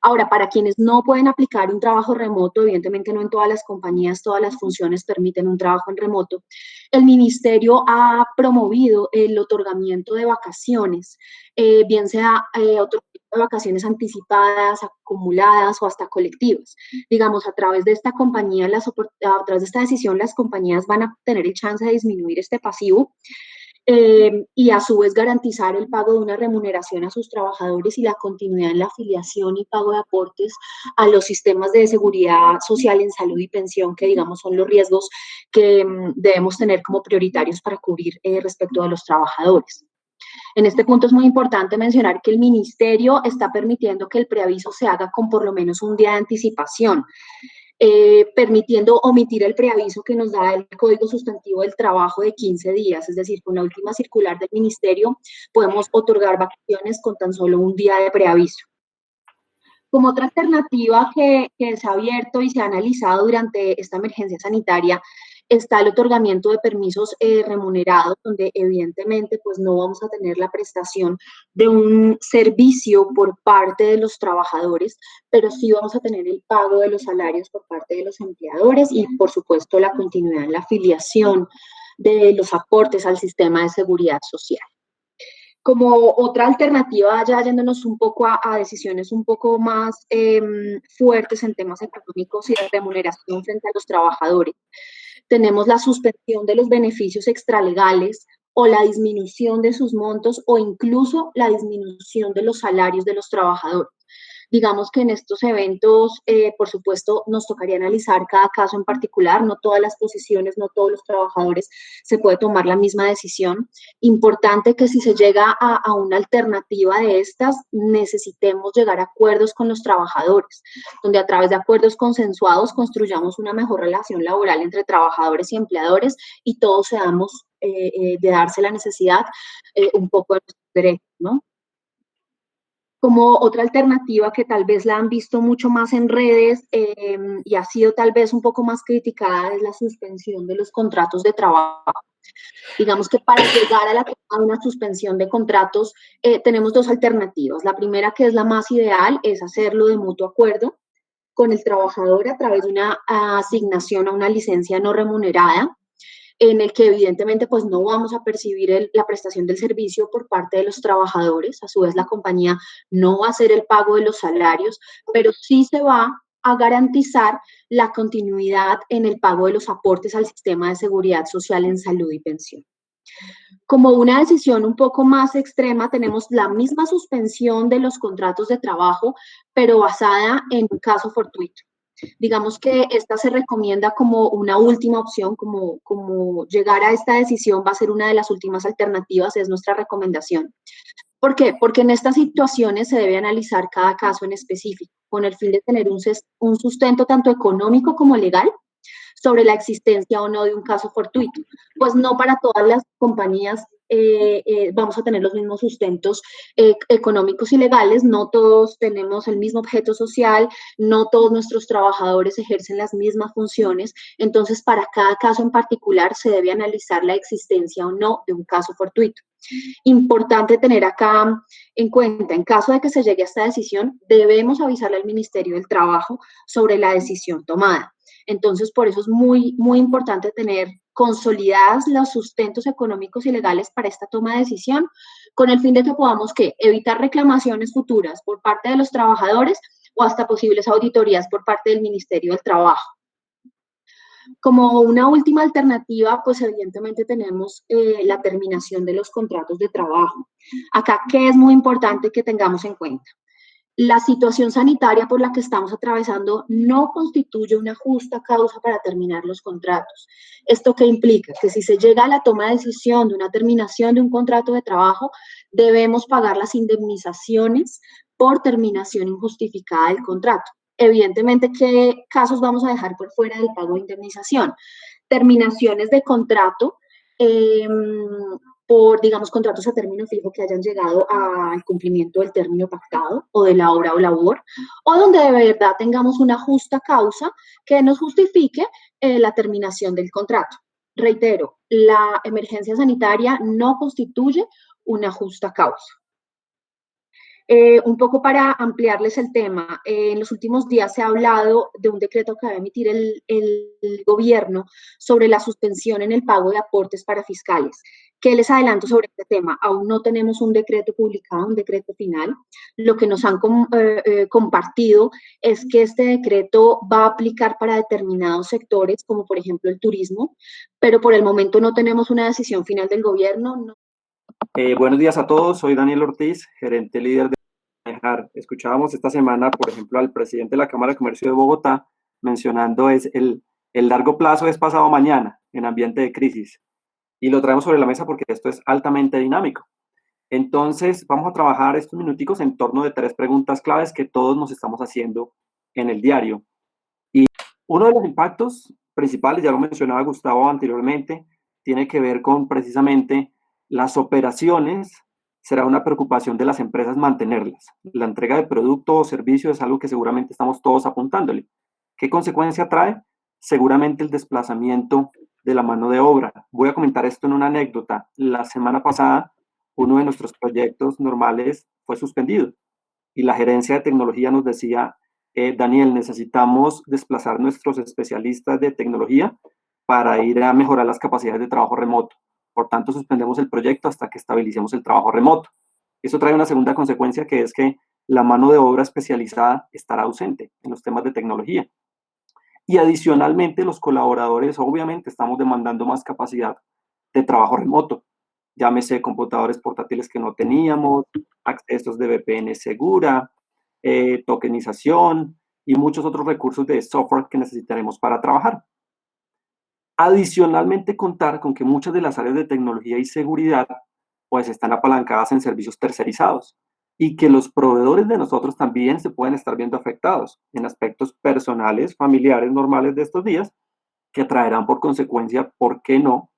Ahora, para quienes no pueden aplicar un trabajo remoto, evidentemente no en todas las compañías, todas las funciones permiten un trabajo en remoto, el ministerio ha promovido el otorgamiento de vacaciones, bien sea otorgamiento de vacaciones anticipadas, acumuladas o hasta colectivas. Digamos, a través de esta compañía, a través de esta decisión, las compañías van a tener el chance de disminuir este pasivo y a su vez garantizar el pago de una remuneración a sus trabajadores y la continuidad en la afiliación y pago de aportes a los sistemas de seguridad social en salud y pensión, que digamos son los riesgos que debemos tener como prioritarios para cubrir respecto a los trabajadores. En este punto es muy importante mencionar que el ministerio está permitiendo que el preaviso se haga con por lo menos un día de anticipación. Permitiendo omitir el preaviso que nos da el Código Sustantivo del Trabajo de 15 días, es decir, con la última circular del Ministerio podemos otorgar vacaciones con tan solo un día de preaviso. Como otra alternativa que se ha abierto y se ha analizado durante esta emergencia sanitaria está el otorgamiento de permisos remunerados, donde evidentemente pues no vamos a tener la prestación de un servicio por parte de los trabajadores, pero sí vamos a tener el pago de los salarios por parte de los empleadores y por supuesto la continuidad en la afiliación de los aportes al sistema de seguridad social. Como otra alternativa, ya yéndonos un poco a decisiones un poco más fuertes en temas económicos y de remuneración frente a los trabajadores, tenemos la suspensión de los beneficios extralegales o la disminución de sus montos o incluso la disminución de los salarios de los trabajadores. Digamos que en estos eventos, por supuesto, nos tocaría analizar cada caso en particular, no todas las posiciones, no todos los trabajadores se puede tomar la misma decisión. Importante que si se llega a una alternativa de estas, necesitemos llegar a acuerdos con los trabajadores, donde a través de acuerdos consensuados construyamos una mejor relación laboral entre trabajadores y empleadores y todos seamos de darse la necesidad un poco de nuestros derechos, ¿no? Como otra alternativa que tal vez la han visto mucho más en redes y ha sido tal vez un poco más criticada es la suspensión de los contratos de trabajo. Digamos que para llegar a una suspensión de contratos tenemos dos alternativas. La primera, que es la más ideal, es hacerlo de mutuo acuerdo con el trabajador a través de una asignación a una licencia no remunerada, en el que evidentemente pues no vamos a percibir la prestación del servicio por parte de los trabajadores, a su vez la compañía no va a hacer el pago de los salarios, pero sí se va a garantizar la continuidad en el pago de los aportes al sistema de seguridad social en salud y pensión. Como una decisión un poco más extrema, tenemos la misma suspensión de los contratos de trabajo, pero basada en un caso fortuito. Digamos que esta se recomienda como una última opción, como llegar a esta decisión va a ser una de las últimas alternativas, es nuestra recomendación. ¿Por qué? Porque en estas situaciones se debe analizar cada caso en específico, con el fin de tener un sustento tanto económico como legal sobre la existencia o no de un caso fortuito. Pues no para todas las compañías vamos a tener los mismos sustentos económicos y legales, no todos tenemos el mismo objeto social, no todos nuestros trabajadores ejercen las mismas funciones, entonces para cada caso en particular se debe analizar la existencia o no de un caso fortuito. Importante tener acá en cuenta, en caso de que se llegue a esta decisión, debemos avisarle al Ministerio del Trabajo sobre la decisión tomada. Entonces, por eso es muy, muy importante tener consolidadas los sustentos económicos y legales para esta toma de decisión, con el fin de que podamos evitar reclamaciones futuras por parte de los trabajadores o hasta posibles auditorías por parte del Ministerio del Trabajo. Como una última alternativa, pues evidentemente tenemos la terminación de los contratos de trabajo. Acá, ¿qué es muy importante que tengamos en cuenta? La situación sanitaria por la que estamos atravesando no constituye una justa causa para terminar los contratos. ¿Esto qué implica? Que si se llega a la toma de decisión de una terminación de un contrato de trabajo, debemos pagar las indemnizaciones por terminación injustificada del contrato. Evidentemente, ¿qué casos vamos a dejar por fuera del pago de indemnización? Terminaciones de contrato por, digamos, contratos a término fijo que hayan llegado al cumplimiento del término pactado o de la obra o labor, o donde de verdad tengamos una justa causa que nos justifique la terminación del contrato. Reitero, la emergencia sanitaria no constituye una justa causa. Un poco para ampliarles el tema, en los últimos días se ha hablado de un decreto que va a emitir el gobierno sobre la suspensión en el pago de aportes para fiscales. ¿Qué les adelanto sobre este tema? Aún no tenemos un decreto publicado, un decreto final. Lo que nos han compartido es que este decreto va a aplicar para determinados sectores, como por ejemplo el turismo, pero por el momento no tenemos una decisión final del gobierno. No. Buenos días a todos, soy Daniel Ortiz, gerente líder de Manejar. Escuchábamos esta semana, por ejemplo, al presidente de la Cámara de Comercio de Bogotá mencionando el largo plazo es pasado mañana en ambiente de crisis. Y lo traemos sobre la mesa porque esto es altamente dinámico. Entonces, vamos a trabajar estos minuticos en torno de 3 preguntas claves que todos nos estamos haciendo en el diario. Y uno de los impactos principales, ya lo mencionaba Gustavo anteriormente, tiene que ver con precisamente las operaciones. Será una preocupación de las empresas mantenerlas. La entrega de producto o servicio es algo que seguramente estamos todos apuntándole. ¿Qué consecuencia trae? Seguramente el desplazamiento de la mano de obra. Voy a comentar esto en una anécdota. La semana pasada, uno de nuestros proyectos normales fue suspendido y la gerencia de tecnología nos decía, Daniel, necesitamos desplazar nuestros especialistas de tecnología para ir a mejorar las capacidades de trabajo remoto. Por tanto, suspendemos el proyecto hasta que estabilicemos el trabajo remoto. Eso trae una segunda consecuencia, que es que la mano de obra especializada estará ausente en los temas de tecnología. Y adicionalmente, los colaboradores, obviamente, estamos demandando más capacidad de trabajo remoto. Llámese computadores portátiles que no teníamos, accesos de VPN segura, tokenización y muchos otros recursos de software que necesitaremos para trabajar. Adicionalmente, contar con que muchas de las áreas de tecnología y seguridad pues están apalancadas en servicios tercerizados y que los proveedores de nosotros también se pueden estar viendo afectados en aspectos personales, familiares, normales de estos días, que traerán por consecuencia, ¿por qué no?,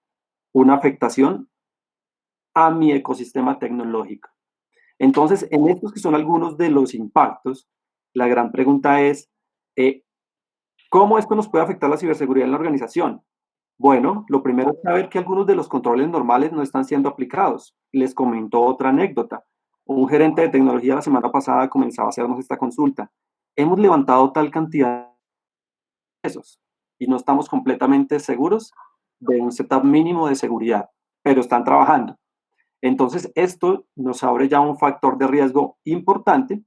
una afectación a mi ecosistema tecnológico. Entonces, en estos que son algunos de los impactos, la gran pregunta es, ¿cómo esto nos puede afectar la ciberseguridad en la organización? Bueno, lo primero es saber que algunos de los controles normales no están siendo aplicados. Les comento otra anécdota. Un gerente de tecnología la semana pasada comenzaba a hacernos esta consulta. Hemos levantado tal cantidad de pesos y no estamos completamente seguros de un setup mínimo de seguridad, pero están trabajando. Entonces, esto nos abre ya un factor de riesgo importante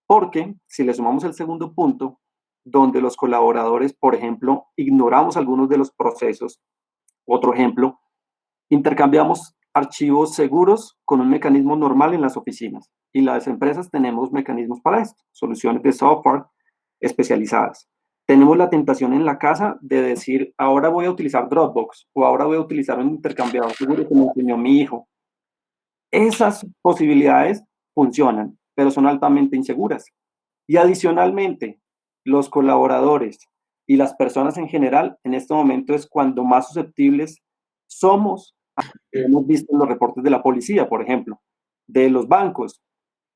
porque si le sumamos el segundo punto, donde los colaboradores, por ejemplo, ignoramos algunos de los procesos, otro ejemplo, intercambiamos archivos seguros con un mecanismo normal en las oficinas y las empresas tenemos mecanismos para esto, soluciones de software especializadas. Tenemos la tentación en la casa de decir, ahora voy a utilizar Dropbox o ahora voy a utilizar un intercambiador seguro que me enseñó mi hijo. Esas posibilidades funcionan, pero son altamente inseguras. Y adicionalmente, los colaboradores y las personas en general, en este momento es cuando más susceptibles somos. Hemos visto en los reportes de la policía, por ejemplo, de los bancos.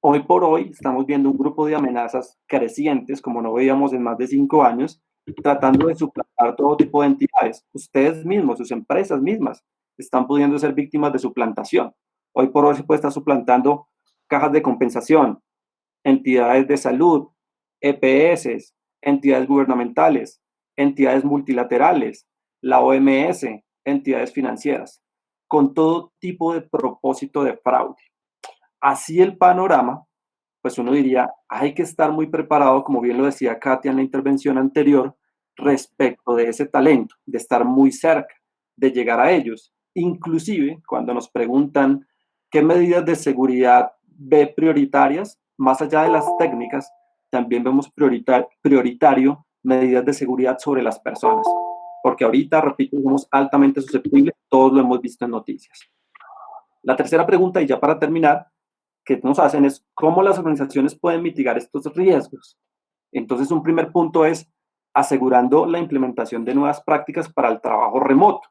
Hoy por hoy estamos viendo un grupo de amenazas crecientes, como no veíamos en más de 5 años, tratando de suplantar todo tipo de entidades. Ustedes mismos, sus empresas mismas, están pudiendo ser víctimas de suplantación. Hoy por hoy se puede estar suplantando cajas de compensación, entidades de salud, EPS, entidades gubernamentales, entidades multilaterales, la OMS, entidades financieras, con todo tipo de propósito de fraude. Así el panorama, pues uno diría, hay que estar muy preparado, como bien lo decía Katia en la intervención anterior, respecto de ese talento, de estar muy cerca, de llegar a ellos. Inclusive, cuando nos preguntan qué medidas de seguridad ve prioritarias, más allá de las técnicas, también vemos prioritario medidas de seguridad sobre las personas. Porque ahorita, repito, somos altamente susceptibles, todos lo hemos visto en noticias. La tercera pregunta, y ya para terminar, que nos hacen es cómo las organizaciones pueden mitigar estos riesgos. Entonces, un primer punto es asegurando la implementación de nuevas prácticas para el trabajo remoto.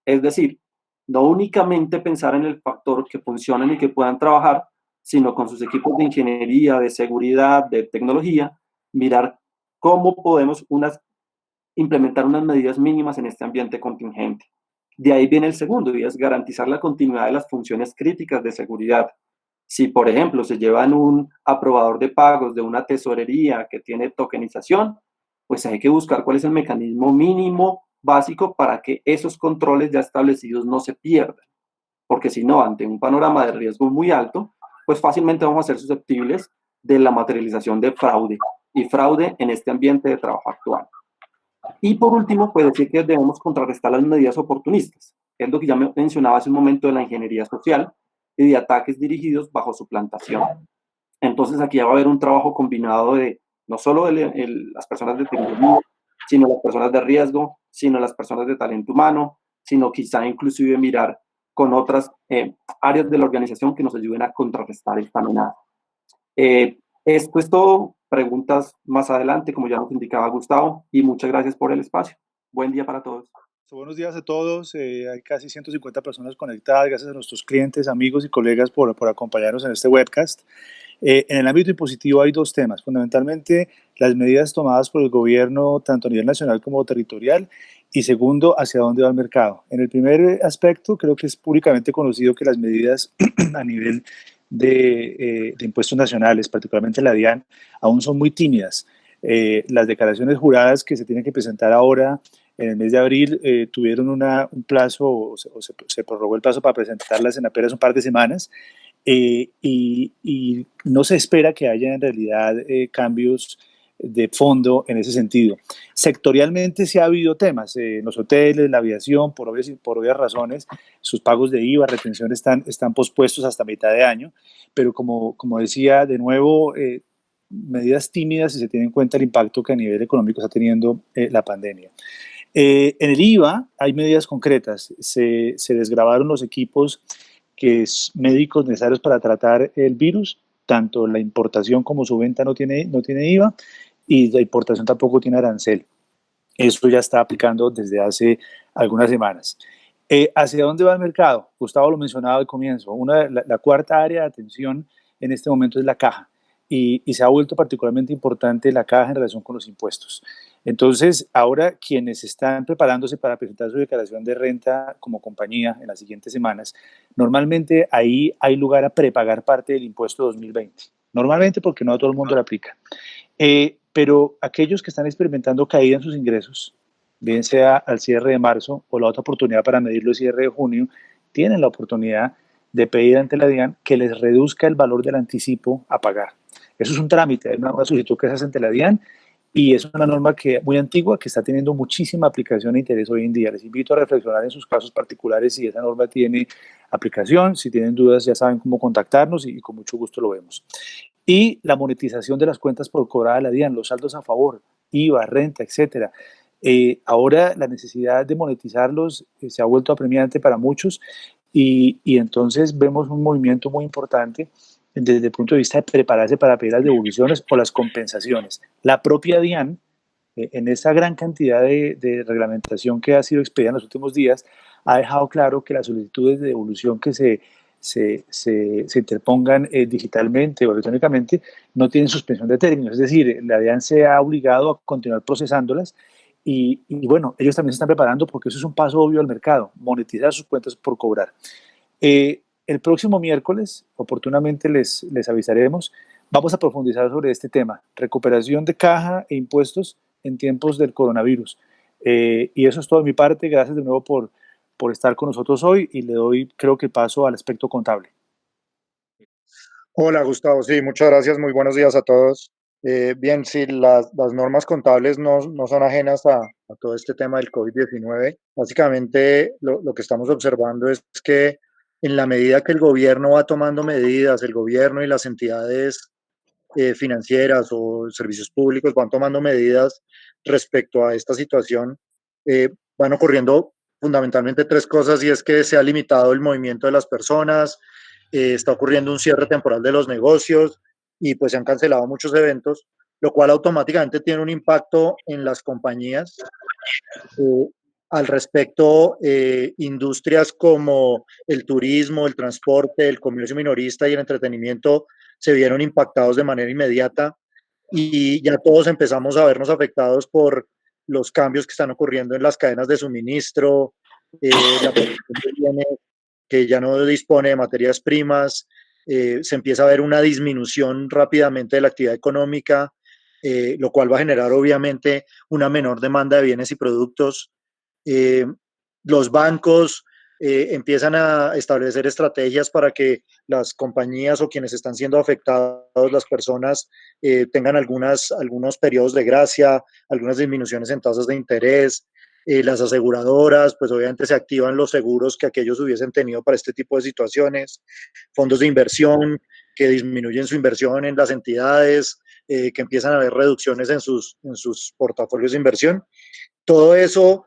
Es decir, no únicamente pensar en el factor que funcionen y que puedan trabajar, sino con sus equipos de ingeniería, de seguridad, de tecnología, mirar cómo podemos implementar unas medidas mínimas en este ambiente contingente. De ahí viene el segundo, y es garantizar la continuidad de las funciones críticas de seguridad. Si, por ejemplo, se llevan un aprobador de pagos de una tesorería que tiene tokenización, pues hay que buscar cuál es el mecanismo mínimo básico para que esos controles ya establecidos no se pierdan. Porque si no, ante un panorama de riesgo muy alto, pues fácilmente vamos a ser susceptibles de la materialización de fraude y fraude en este ambiente de trabajo actual. Y por último, puede decir que debemos contrarrestar las medidas oportunistas, que es lo que ya mencionaba hace un momento de la ingeniería social y de ataques dirigidos bajo suplantación. Entonces aquí ya va a haber un trabajo combinado de no solo de las personas de tecnología, sino las personas de riesgo, sino las personas de talento humano, sino quizá inclusive mirar con otras áreas de la organización que nos ayuden a contrarrestar esta amenaza. Esto es todo. Preguntas más adelante, como ya nos indicaba Gustavo, y muchas gracias por el espacio. Buen día para todos. Buenos días a todos. Hay casi 150 personas conectadas. Gracias a nuestros clientes, amigos y colegas por acompañarnos en este webcast. En el ámbito impositivo hay dos temas. Fundamentalmente, las medidas tomadas por el gobierno, tanto a nivel nacional como territorial, y segundo, hacia dónde va el mercado. En el primer aspecto, creo que es públicamente conocido que las medidas a nivel de impuestos nacionales, particularmente la DIAN, aún son muy tímidas. Las declaraciones juradas que se tienen que presentar ahora en el mes de abril tuvieron un plazo, o se prorrogó el plazo para presentarlas en apenas un par de semanas, y no se espera que haya en realidad cambios de fondo en ese sentido. Sectorialmente sí ha habido temas, en los hoteles, la aviación, por obvias razones, sus pagos de IVA, retención están pospuestos hasta mitad de año, pero como decía, de nuevo, medidas tímidas si se tiene en cuenta el impacto que a nivel económico está teniendo la pandemia. En el IVA hay medidas concretas. Se desgravaron los equipos médicos necesarios para tratar el virus. Tanto la importación como su venta no tiene IVA, y la importación tampoco tiene arancel. Eso ya está aplicando desde hace algunas semanas. ¿Hacia dónde va el mercado? Gustavo lo mencionaba al comienzo. La cuarta área de atención en este momento es la caja, y se ha vuelto particularmente importante la caja en relación con los impuestos. Entonces, ahora quienes están preparándose para presentar su declaración de renta como compañía en las siguientes semanas, normalmente ahí hay lugar a prepagar parte del impuesto 2020. Normalmente, porque no a todo el mundo le aplica. Pero aquellos que están experimentando caída en sus ingresos, bien sea al cierre de marzo o la otra oportunidad para medirlo el cierre de junio, tienen la oportunidad de pedir ante la DIAN que les reduzca el valor del anticipo a pagar. Eso es un trámite, es una solicitud que se hace ante la DIAN, y es una norma muy antigua, que está teniendo muchísima aplicación e interés hoy en día. Les invito a reflexionar en sus casos particulares si esa norma tiene aplicación. Si tienen dudas, ya saben cómo contactarnos, y con mucho gusto lo vemos. Y la monetización de las cuentas por cobrar a la DIAN, los saldos a favor, IVA, renta, etcétera. Ahora la necesidad de monetizarlos se ha vuelto apremiante para muchos, y entonces vemos un movimiento muy importante desde el punto de vista de prepararse para pedir las devoluciones o las compensaciones. La propia DIAN, en esa gran cantidad de reglamentación que ha sido expedida en los últimos días, ha dejado claro que las solicitudes de devolución que se interpongan digitalmente o electrónicamente no tienen suspensión de términos. Es decir, la DIAN se ha obligado a continuar procesándolas, y bueno, ellos también se están preparando, porque eso es un paso obvio al mercado, monetizar sus cuentas por cobrar. El próximo miércoles, oportunamente les avisaremos, vamos a profundizar sobre este tema: recuperación de caja e impuestos en tiempos del coronavirus. Y eso es todo de mi parte. Gracias de nuevo por estar con nosotros hoy, y le doy, creo que, paso al aspecto contable. Hola Gustavo, sí, muchas gracias, muy buenos días a todos. Bien, sí, las normas contables no son ajenas a todo este tema del COVID-19. Básicamente lo que estamos observando es que en la medida que el gobierno va tomando medidas, el gobierno y las entidades financieras o servicios públicos van tomando medidas respecto a esta situación, van ocurriendo fundamentalmente tres cosas, y es que se ha limitado el movimiento de las personas, está ocurriendo un cierre temporal de los negocios, y pues se han cancelado muchos eventos, lo cual automáticamente tiene un impacto en las compañías. Eh, Al respecto, industrias como el turismo, el transporte, el comercio minorista y el entretenimiento se vieron impactados de manera inmediata, y ya todos empezamos a vernos afectados por los cambios que están ocurriendo en las cadenas de suministro, la producción de bienes que ya no dispone de materias primas, se empieza a ver una disminución rápidamente de la actividad económica, lo cual va a generar obviamente una menor demanda de bienes y productos. Los bancos empiezan a establecer estrategias para que las compañías o quienes están siendo afectados, las personas, tengan algunos periodos de gracia, algunas disminuciones en tasas de interés. Las aseguradoras, pues obviamente se activan los seguros que aquellos hubiesen tenido para este tipo de situaciones, fondos de inversión que disminuyen su inversión en las entidades, que empiezan a haber reducciones en sus portafolios de inversión. Todo eso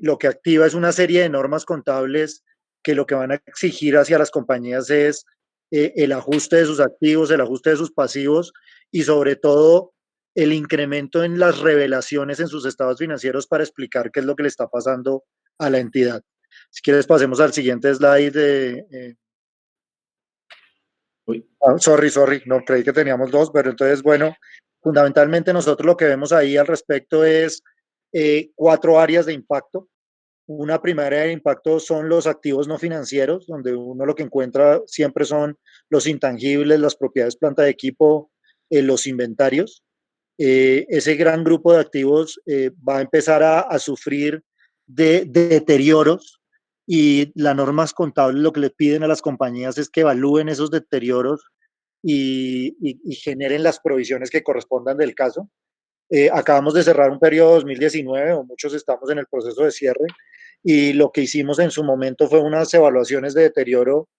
lo que activa es una serie de normas contables que lo que van a exigir hacia las compañías es el ajuste de sus activos, el ajuste de sus pasivos, y sobre todo el incremento en las revelaciones en sus estados financieros para explicar qué es lo que le está pasando a la entidad. Si quieres, pasemos al siguiente slide. Sorry, no creí que teníamos dos, pero entonces, bueno, fundamentalmente nosotros lo que vemos ahí al respecto es 4 áreas de impacto. Una primera área de impacto son los activos no financieros, donde uno lo que encuentra siempre son los intangibles, las propiedades, planta de equipo, los inventarios. Ese gran grupo de activos va a empezar a sufrir de deterioros, y las normas contables lo que le piden a las compañías es que evalúen esos deterioros y generen las provisiones que correspondan del caso. Acabamos de cerrar un periodo 2019, o muchos estamos en el proceso de cierre, y lo que hicimos en su momento fue unas evaluaciones de deterioro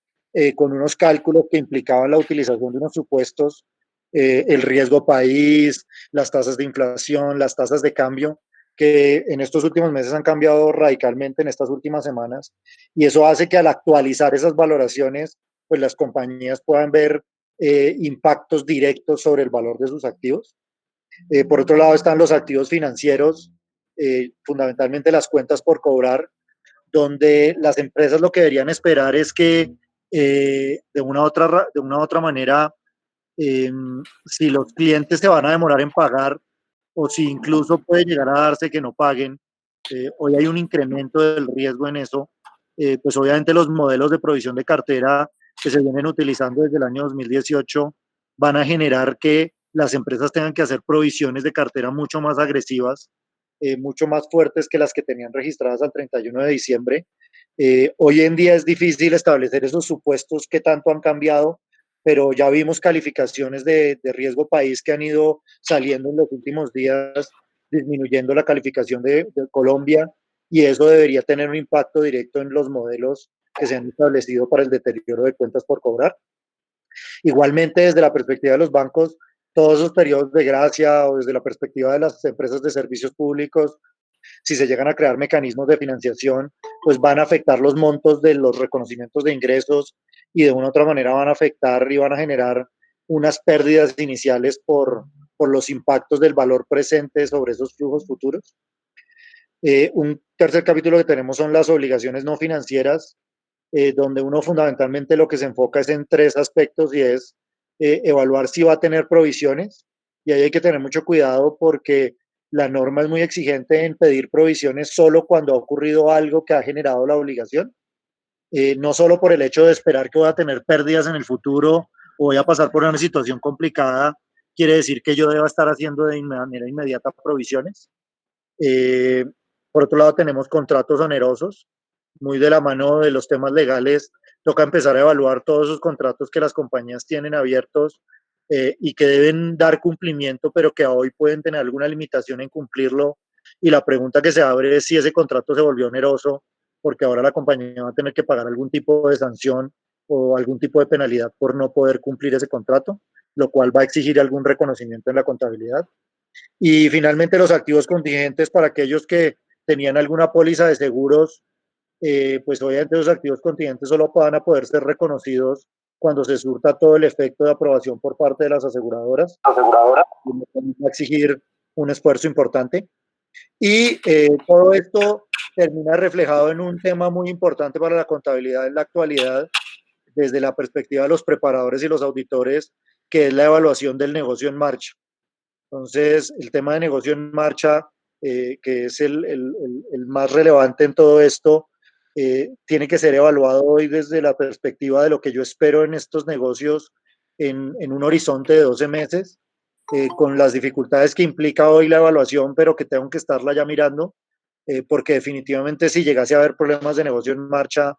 con unos cálculos que implicaban la utilización de unos supuestos el riesgo país, las tasas de inflación, las tasas de cambio, que en estos últimos meses han cambiado radicalmente en estas últimas semanas, y eso hace que al actualizar esas valoraciones, pues las compañías puedan ver impactos directos sobre el valor de sus activos. Por otro lado están los activos financieros, fundamentalmente las cuentas por cobrar, donde las empresas lo que deberían esperar es que de una u otra manera, si los clientes se van a demorar en pagar o si incluso puede llegar a darse que no paguen, hoy hay un incremento del riesgo en eso, pues obviamente los modelos de provisión de cartera que se vienen utilizando desde el año 2018 van a generar que las empresas tengan que hacer provisiones de cartera mucho más agresivas, mucho más fuertes que las que tenían registradas al 31 de diciembre. Hoy en día es difícil establecer esos supuestos que tanto han cambiado, pero ya vimos calificaciones de riesgo país que han ido saliendo en los últimos días, disminuyendo la calificación de Colombia, y eso debería tener un impacto directo en los modelos que se han establecido para el deterioro de cuentas por cobrar. Igualmente, desde la perspectiva de los bancos, todos esos periodos de gracia o desde la perspectiva de las empresas de servicios públicos, si se llegan a crear mecanismos de financiación, pues van a afectar los montos de los reconocimientos de ingresos y de una u otra manera van a afectar y van a generar unas pérdidas iniciales por los impactos del valor presente sobre esos flujos futuros. Un tercer capítulo que tenemos son las obligaciones no financieras, donde uno fundamentalmente lo que se enfoca es en tres aspectos y es evaluar si va a tener provisiones, y ahí hay que tener mucho cuidado porque la norma es muy exigente en pedir provisiones solo cuando ha ocurrido algo que ha generado la obligación, no solo por el hecho de esperar que voy a tener pérdidas en el futuro o voy a pasar por una situación complicada, quiere decir que yo deba estar haciendo de manera inmediata provisiones. Eh, por otro lado, tenemos contratos onerosos, muy de la mano de los temas legales. Toca empezar a evaluar todos esos contratos que las compañías tienen abiertos y que deben dar cumplimiento, pero que hoy pueden tener alguna limitación en cumplirlo. Y la pregunta que se abre es si ese contrato se volvió oneroso, porque ahora la compañía va a tener que pagar algún tipo de sanción o algún tipo de penalidad por no poder cumplir ese contrato, lo cual va a exigir algún reconocimiento en la contabilidad. Y finalmente los activos contingentes para aquellos que tenían alguna póliza de seguros, pues obviamente los activos contingentes solo van a poder ser reconocidos cuando se surta todo el efecto de aprobación por parte de las aseguradoras. Va a exigir un esfuerzo importante. Y todo esto termina reflejado en un tema muy importante para la contabilidad en la actualidad, desde la perspectiva de los preparadores y los auditores, que es la evaluación del negocio en marcha. Entonces, el tema de negocio en marcha, que es el más relevante en todo esto, tiene que ser evaluado hoy desde la perspectiva de lo que yo espero en estos negocios en un horizonte de 12 meses, con las dificultades que implica hoy la evaluación, pero que tengo que estarla ya mirando, porque definitivamente si llegase a haber problemas de negocio en marcha,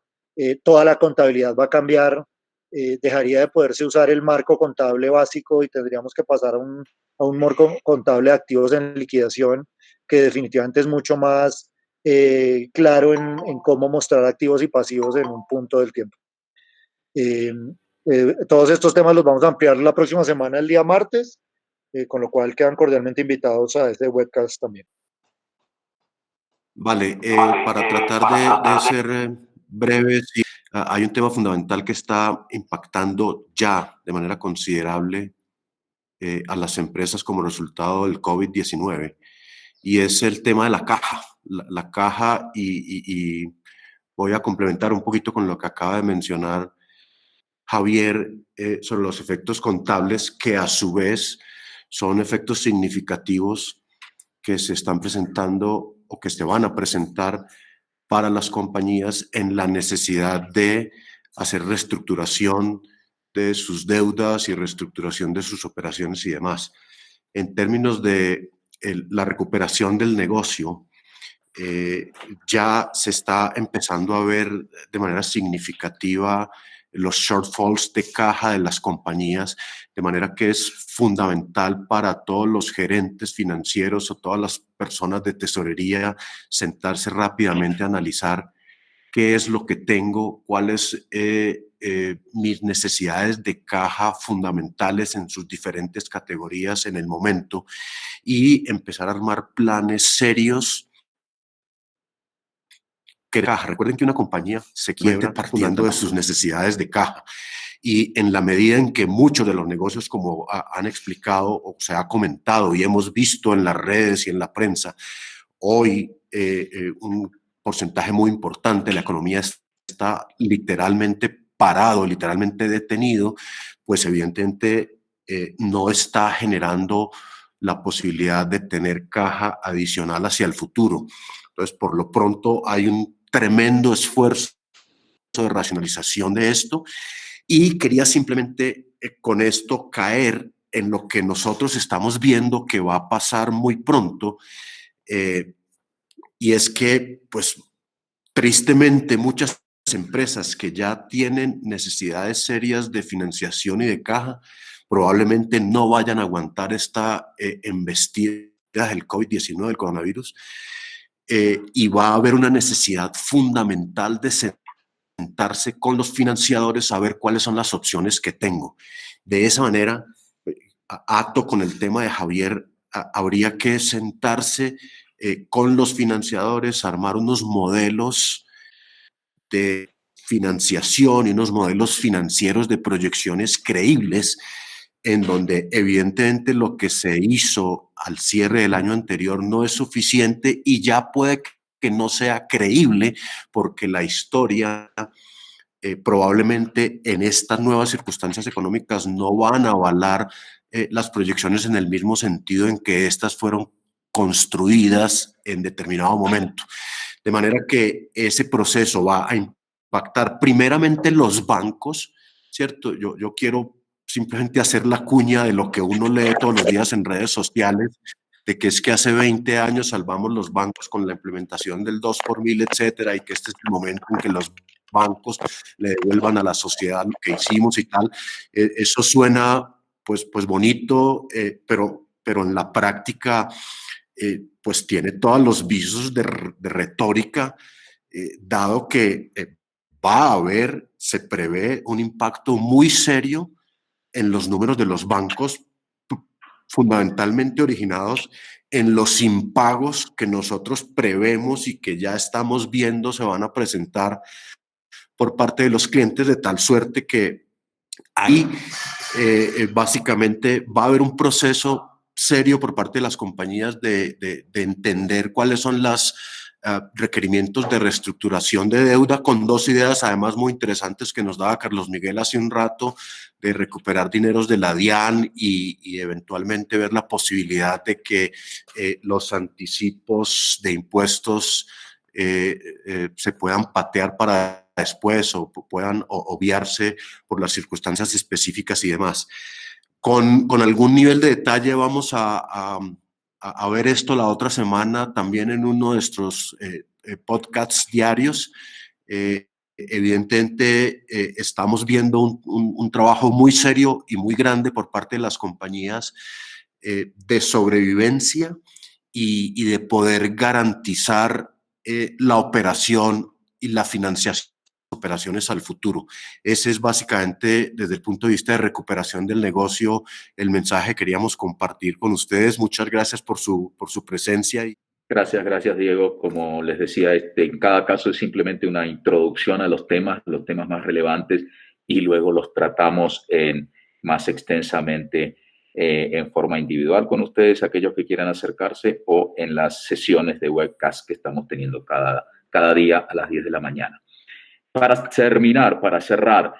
toda la contabilidad va a cambiar, dejaría de poderse usar el marco contable básico y tendríamos que pasar a un marco contable de activos en liquidación, que definitivamente es mucho más claro en cómo mostrar activos y pasivos en un punto del tiempo. Todos estos temas los vamos a ampliar la próxima semana, el día martes, con lo cual quedan cordialmente invitados a este webcast también. Vale, para tratar de ser breves, sí, hay un tema fundamental que está impactando ya de manera considerable a las empresas como resultado del COVID-19, y es el tema de la caja. La caja, y voy a complementar un poquito con lo que acaba de mencionar Javier sobre los efectos contables, que a su vez son efectos significativos que se están presentando o que se van a presentar para las compañías en la necesidad de hacer reestructuración de sus deudas y reestructuración de sus operaciones y demás. En términos de la recuperación del negocio, ya se está empezando a ver de manera significativa los shortfalls de caja de las compañías, de manera que es fundamental para todos los gerentes financieros o todas las personas de tesorería sentarse rápidamente a analizar qué es lo que tengo, cuáles mis necesidades de caja fundamentales en sus diferentes categorías en el momento y empezar a armar planes serios. Recuerden que una compañía se quiebra partiendo de sus necesidades de caja. Y en la medida en que muchos de los negocios, como han explicado o se ha comentado y hemos visto en las redes y en la prensa, hoy un porcentaje muy importante de la economía está literalmente parado, literalmente detenido, pues evidentemente no está generando la posibilidad de tener caja adicional hacia el futuro. Entonces, por lo pronto, hay un tremendo esfuerzo de racionalización de esto y quería simplemente con esto caer en lo que nosotros estamos viendo que va a pasar muy pronto, y es que, pues, tristemente muchas empresas que ya tienen necesidades serias de financiación y de caja probablemente no vayan a aguantar esta embestida del COVID-19, del coronavirus, y va a haber una necesidad fundamental de sentarse con los financiadores a ver cuáles son las opciones que tengo. De esa manera, ato con el tema de Javier, habría que sentarse con los financiadores, armar unos modelos de financiación y unos modelos financieros de proyecciones creíbles, en donde evidentemente lo que se hizo al cierre del año anterior no es suficiente y ya puede que no sea creíble porque la historia probablemente en estas nuevas circunstancias económicas no van a avalar las proyecciones en el mismo sentido en que estas fueron construidas en determinado momento. De manera que ese proceso va a impactar primeramente los bancos, ¿cierto? Yo quiero simplemente hacer la cuña de lo que uno lee todos los días en redes sociales, de que es que hace 20 años salvamos los bancos con la implementación del 2 por 1000, etcétera, y que este es el momento en que los bancos le devuelvan a la sociedad lo que hicimos y tal. Eso suena pues bonito, pero en la práctica pues tiene todos los visos de retórica, dado que va a haber, se prevé un impacto muy serio en los números de los bancos, fundamentalmente originados en los impagos que nosotros prevemos y que ya estamos viendo se van a presentar por parte de los clientes, de tal suerte que ahí básicamente va a haber un proceso serio por parte de las compañías de entender cuáles son los requerimientos de reestructuración de deuda, con dos ideas además muy interesantes que nos daba Carlos Miguel hace un rato, de recuperar dineros de la DIAN y eventualmente ver la posibilidad de que los anticipos de impuestos se puedan patear para después o puedan obviarse por las circunstancias específicas y demás. Con algún nivel de detalle vamos a ver esto la otra semana también en uno de nuestros podcasts diarios. Evidentemente estamos viendo un trabajo muy serio y muy grande por parte de las compañías de sobrevivencia y de poder garantizar la operación y la financiación de operaciones al futuro. Ese es básicamente, desde el punto de vista de recuperación del negocio, el mensaje que queríamos compartir con ustedes. Muchas gracias por su presencia. Gracias, Diego. Como les decía, en cada caso es simplemente una introducción a los temas más relevantes, y luego los tratamos más extensamente en forma individual con ustedes, aquellos que quieran acercarse, o en las sesiones de webcast que estamos teniendo cada día a las 10 de la mañana. Para terminar, para cerrar,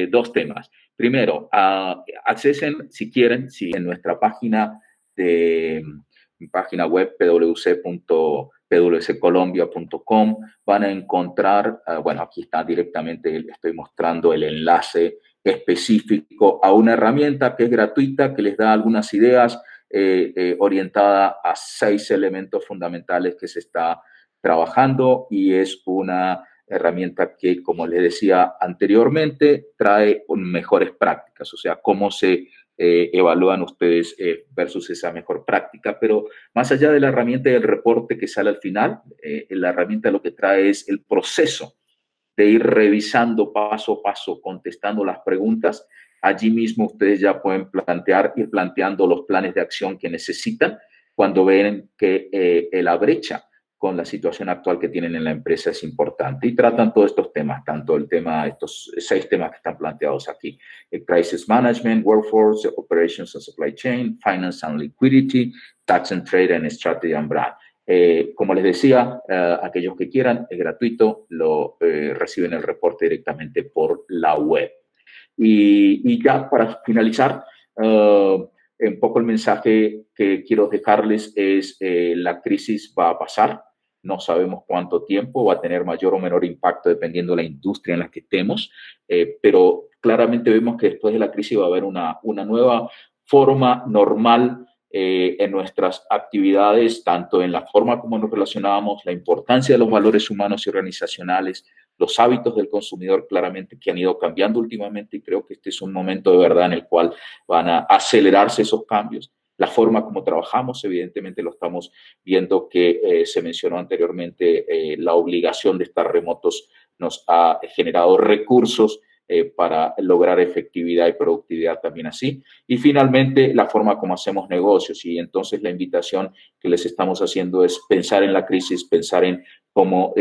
dos temas. Primero, accesen, si quieren, en nuestra página web pwc.colombia.com, van a encontrar, bueno, aquí está directamente, estoy mostrando el enlace específico a una herramienta que es gratuita, que les da algunas ideas orientada a 6 elementos fundamentales que se está trabajando, y es una herramienta que, como les decía anteriormente, trae mejores prácticas, o sea, cómo se evalúan ustedes versus esa mejor práctica. Pero más allá de la herramienta del reporte que sale al final, la herramienta lo que trae es el proceso de ir revisando paso a paso, contestando las preguntas. Allí mismo ustedes ya pueden ir planteando los planes de acción que necesitan cuando ven que la brecha con la situación actual que tienen en la empresa es importante. Y tratan todos estos temas, tanto el tema, estos 6 temas que están planteados aquí: Crisis Management, Workforce, Operations and Supply Chain, Finance and Liquidity, Tax and Trade, and Strategy and Brand. Como les decía, aquellos que quieran, es gratuito, reciben el reporte directamente por la web. Y ya para finalizar, un poco el mensaje que quiero dejarles es la crisis va a pasar. No sabemos cuánto tiempo, va a tener mayor o menor impacto dependiendo de la industria en la que estemos, pero claramente vemos que después de la crisis va a haber una nueva forma normal en nuestras actividades, tanto en la forma como nos relacionamos, la importancia de los valores humanos y organizacionales, los hábitos del consumidor claramente que han ido cambiando últimamente, y creo que este es un momento de verdad en el cual van a acelerarse esos cambios. La forma como trabajamos, evidentemente lo estamos viendo que se mencionó anteriormente, la obligación de estar remotos nos ha generado recursos para lograr efectividad y productividad también así. Y finalmente, la forma como hacemos negocios. Y entonces la invitación que les estamos haciendo es pensar en la crisis, pensar en cómo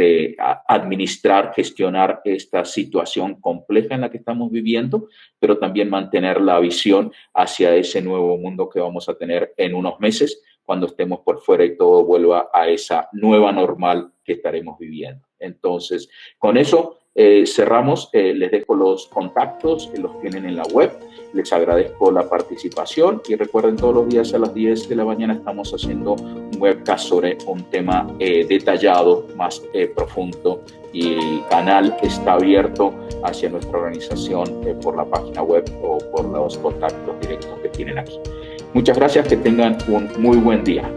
administrar, gestionar esta situación compleja en la que estamos viviendo, pero también mantener la visión hacia ese nuevo mundo que vamos a tener en unos meses, cuando estemos por fuera y todo vuelva a esa nueva normal que estaremos viviendo. Entonces, con eso cerramos. Les dejo los contactos, los tienen en la web. Les agradezco la participación y recuerden, todos los días a las 10 de la mañana estamos haciendo un webcast sobre un tema detallado, más profundo, y el canal está abierto hacia nuestra organización por la página web o por los contactos directos que tienen aquí. Muchas gracias, que tengan un muy buen día.